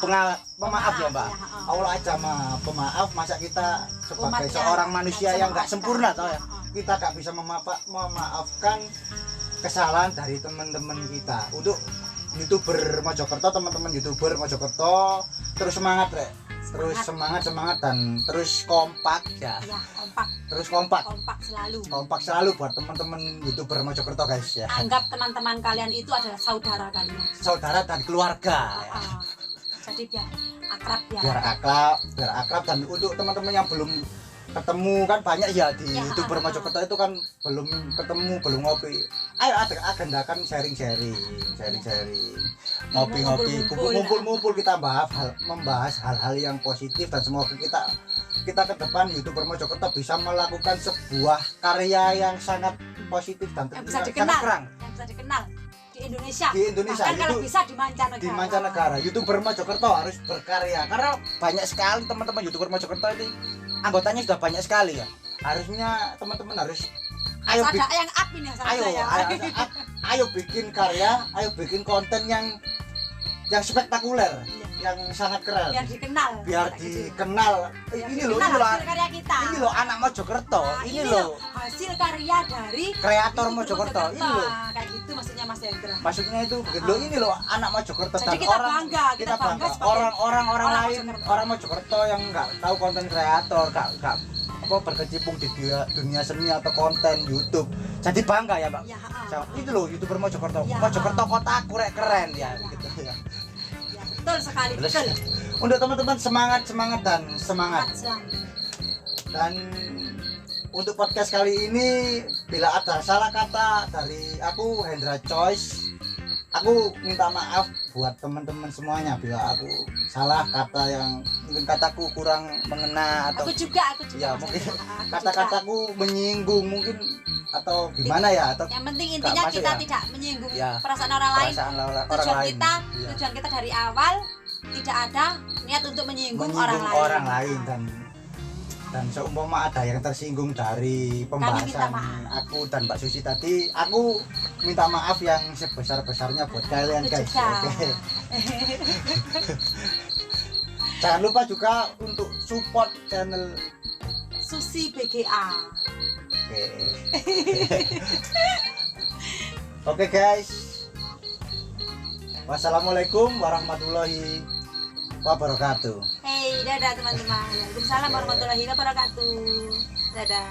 pemaaf ya Mbak. Ya. Allah aja maha pemaaf, masa kita sebagai Umatnya seorang manusia yang nggak bisa sempurna toh ya, memaafkan. kita nggak bisa memaafkan kesalahan dari teman-teman kita. Untuk YouTuber Mojokerto, teman-teman YouTuber Mojokerto, terus semangat rek. terus semangat dan terus kompak ya. Ya, kompak. Terus kompak Selalu. buat teman-teman YouTuber Mojokerto guys ya. Anggap teman-teman kalian itu adalah saudara kalian. Saudara dan keluarga ya. Jadi biar akrab ya. Biar akrab dan untuk teman-teman yang belum ketemu kan banyak ya di YouTuber Mojokerto itu kan belum ketemu, belum ngopi. Ayo agendakan sharing-sharing, ngopi-ngopi, kumpul-kumpul kita membahas hal-hal yang positif dan semoga kita ke depan YouTuber Mojokerto bisa melakukan sebuah karya yang sangat positif dan yang bisa dikenal di Indonesia. Bahkan kalau bisa di mancanegara. YouTuber Mojokerto harus berkarya karena banyak sekali teman-teman YouTuber Mojokerto ini anggotanya sudah banyak sekali ya. Harusnya teman-teman harus ayo bikin karya, ayo bikin konten yang spektakuler, yang sangat keren. Biar dikenal. Ini loh karya kita. Ini loh anak Mojokerto. Ini loh hasil karya dari kreator Mojokerto. Ini loh. Kayak gitu maksudnya Mas Hendra. Maksudnya itu loh ini loh anak Mojokerto. Jadi kita bangga orang lain, orang Mojokerto yang nggak tahu konten kreator, nggak berkecimpung di dunia seni atau konten YouTube. Jadi bangga ya, Mbak. Ya, itu loh YouTuber Mojokerto. Ya, Mojokerto kotaku keren ya gitu ya. Ya, betul sekali. Betul. Untuk teman-teman semangat dan semangat. Dan untuk podcast kali ini bila ada salah kata dari aku Hendra Choice, aku minta maaf buat teman-teman semuanya bila aku salah kata yang mungkin kataku kurang mengena atau aku juga ya mungkin kata-kataku menyinggung mungkin atau gimana ya, atau yang penting intinya kita tidak menyinggung perasaan orang lain. Tujuan kita dari awal tidak ada niat untuk menyinggung orang lain. Dan seumpama ada yang tersinggung dari pembahasan aku dan Mbak Susi tadi, aku minta maaf yang sebesar-besarnya buat kalian guys. Oke. Jangan lupa juga untuk support channel Susi BGA. Oke guys. Wassalamualaikum warahmatullahi wabarakatuh. Hey, dadah teman-teman. Waalaikumsalam warahmatullahi wabarakatuh. Dadah.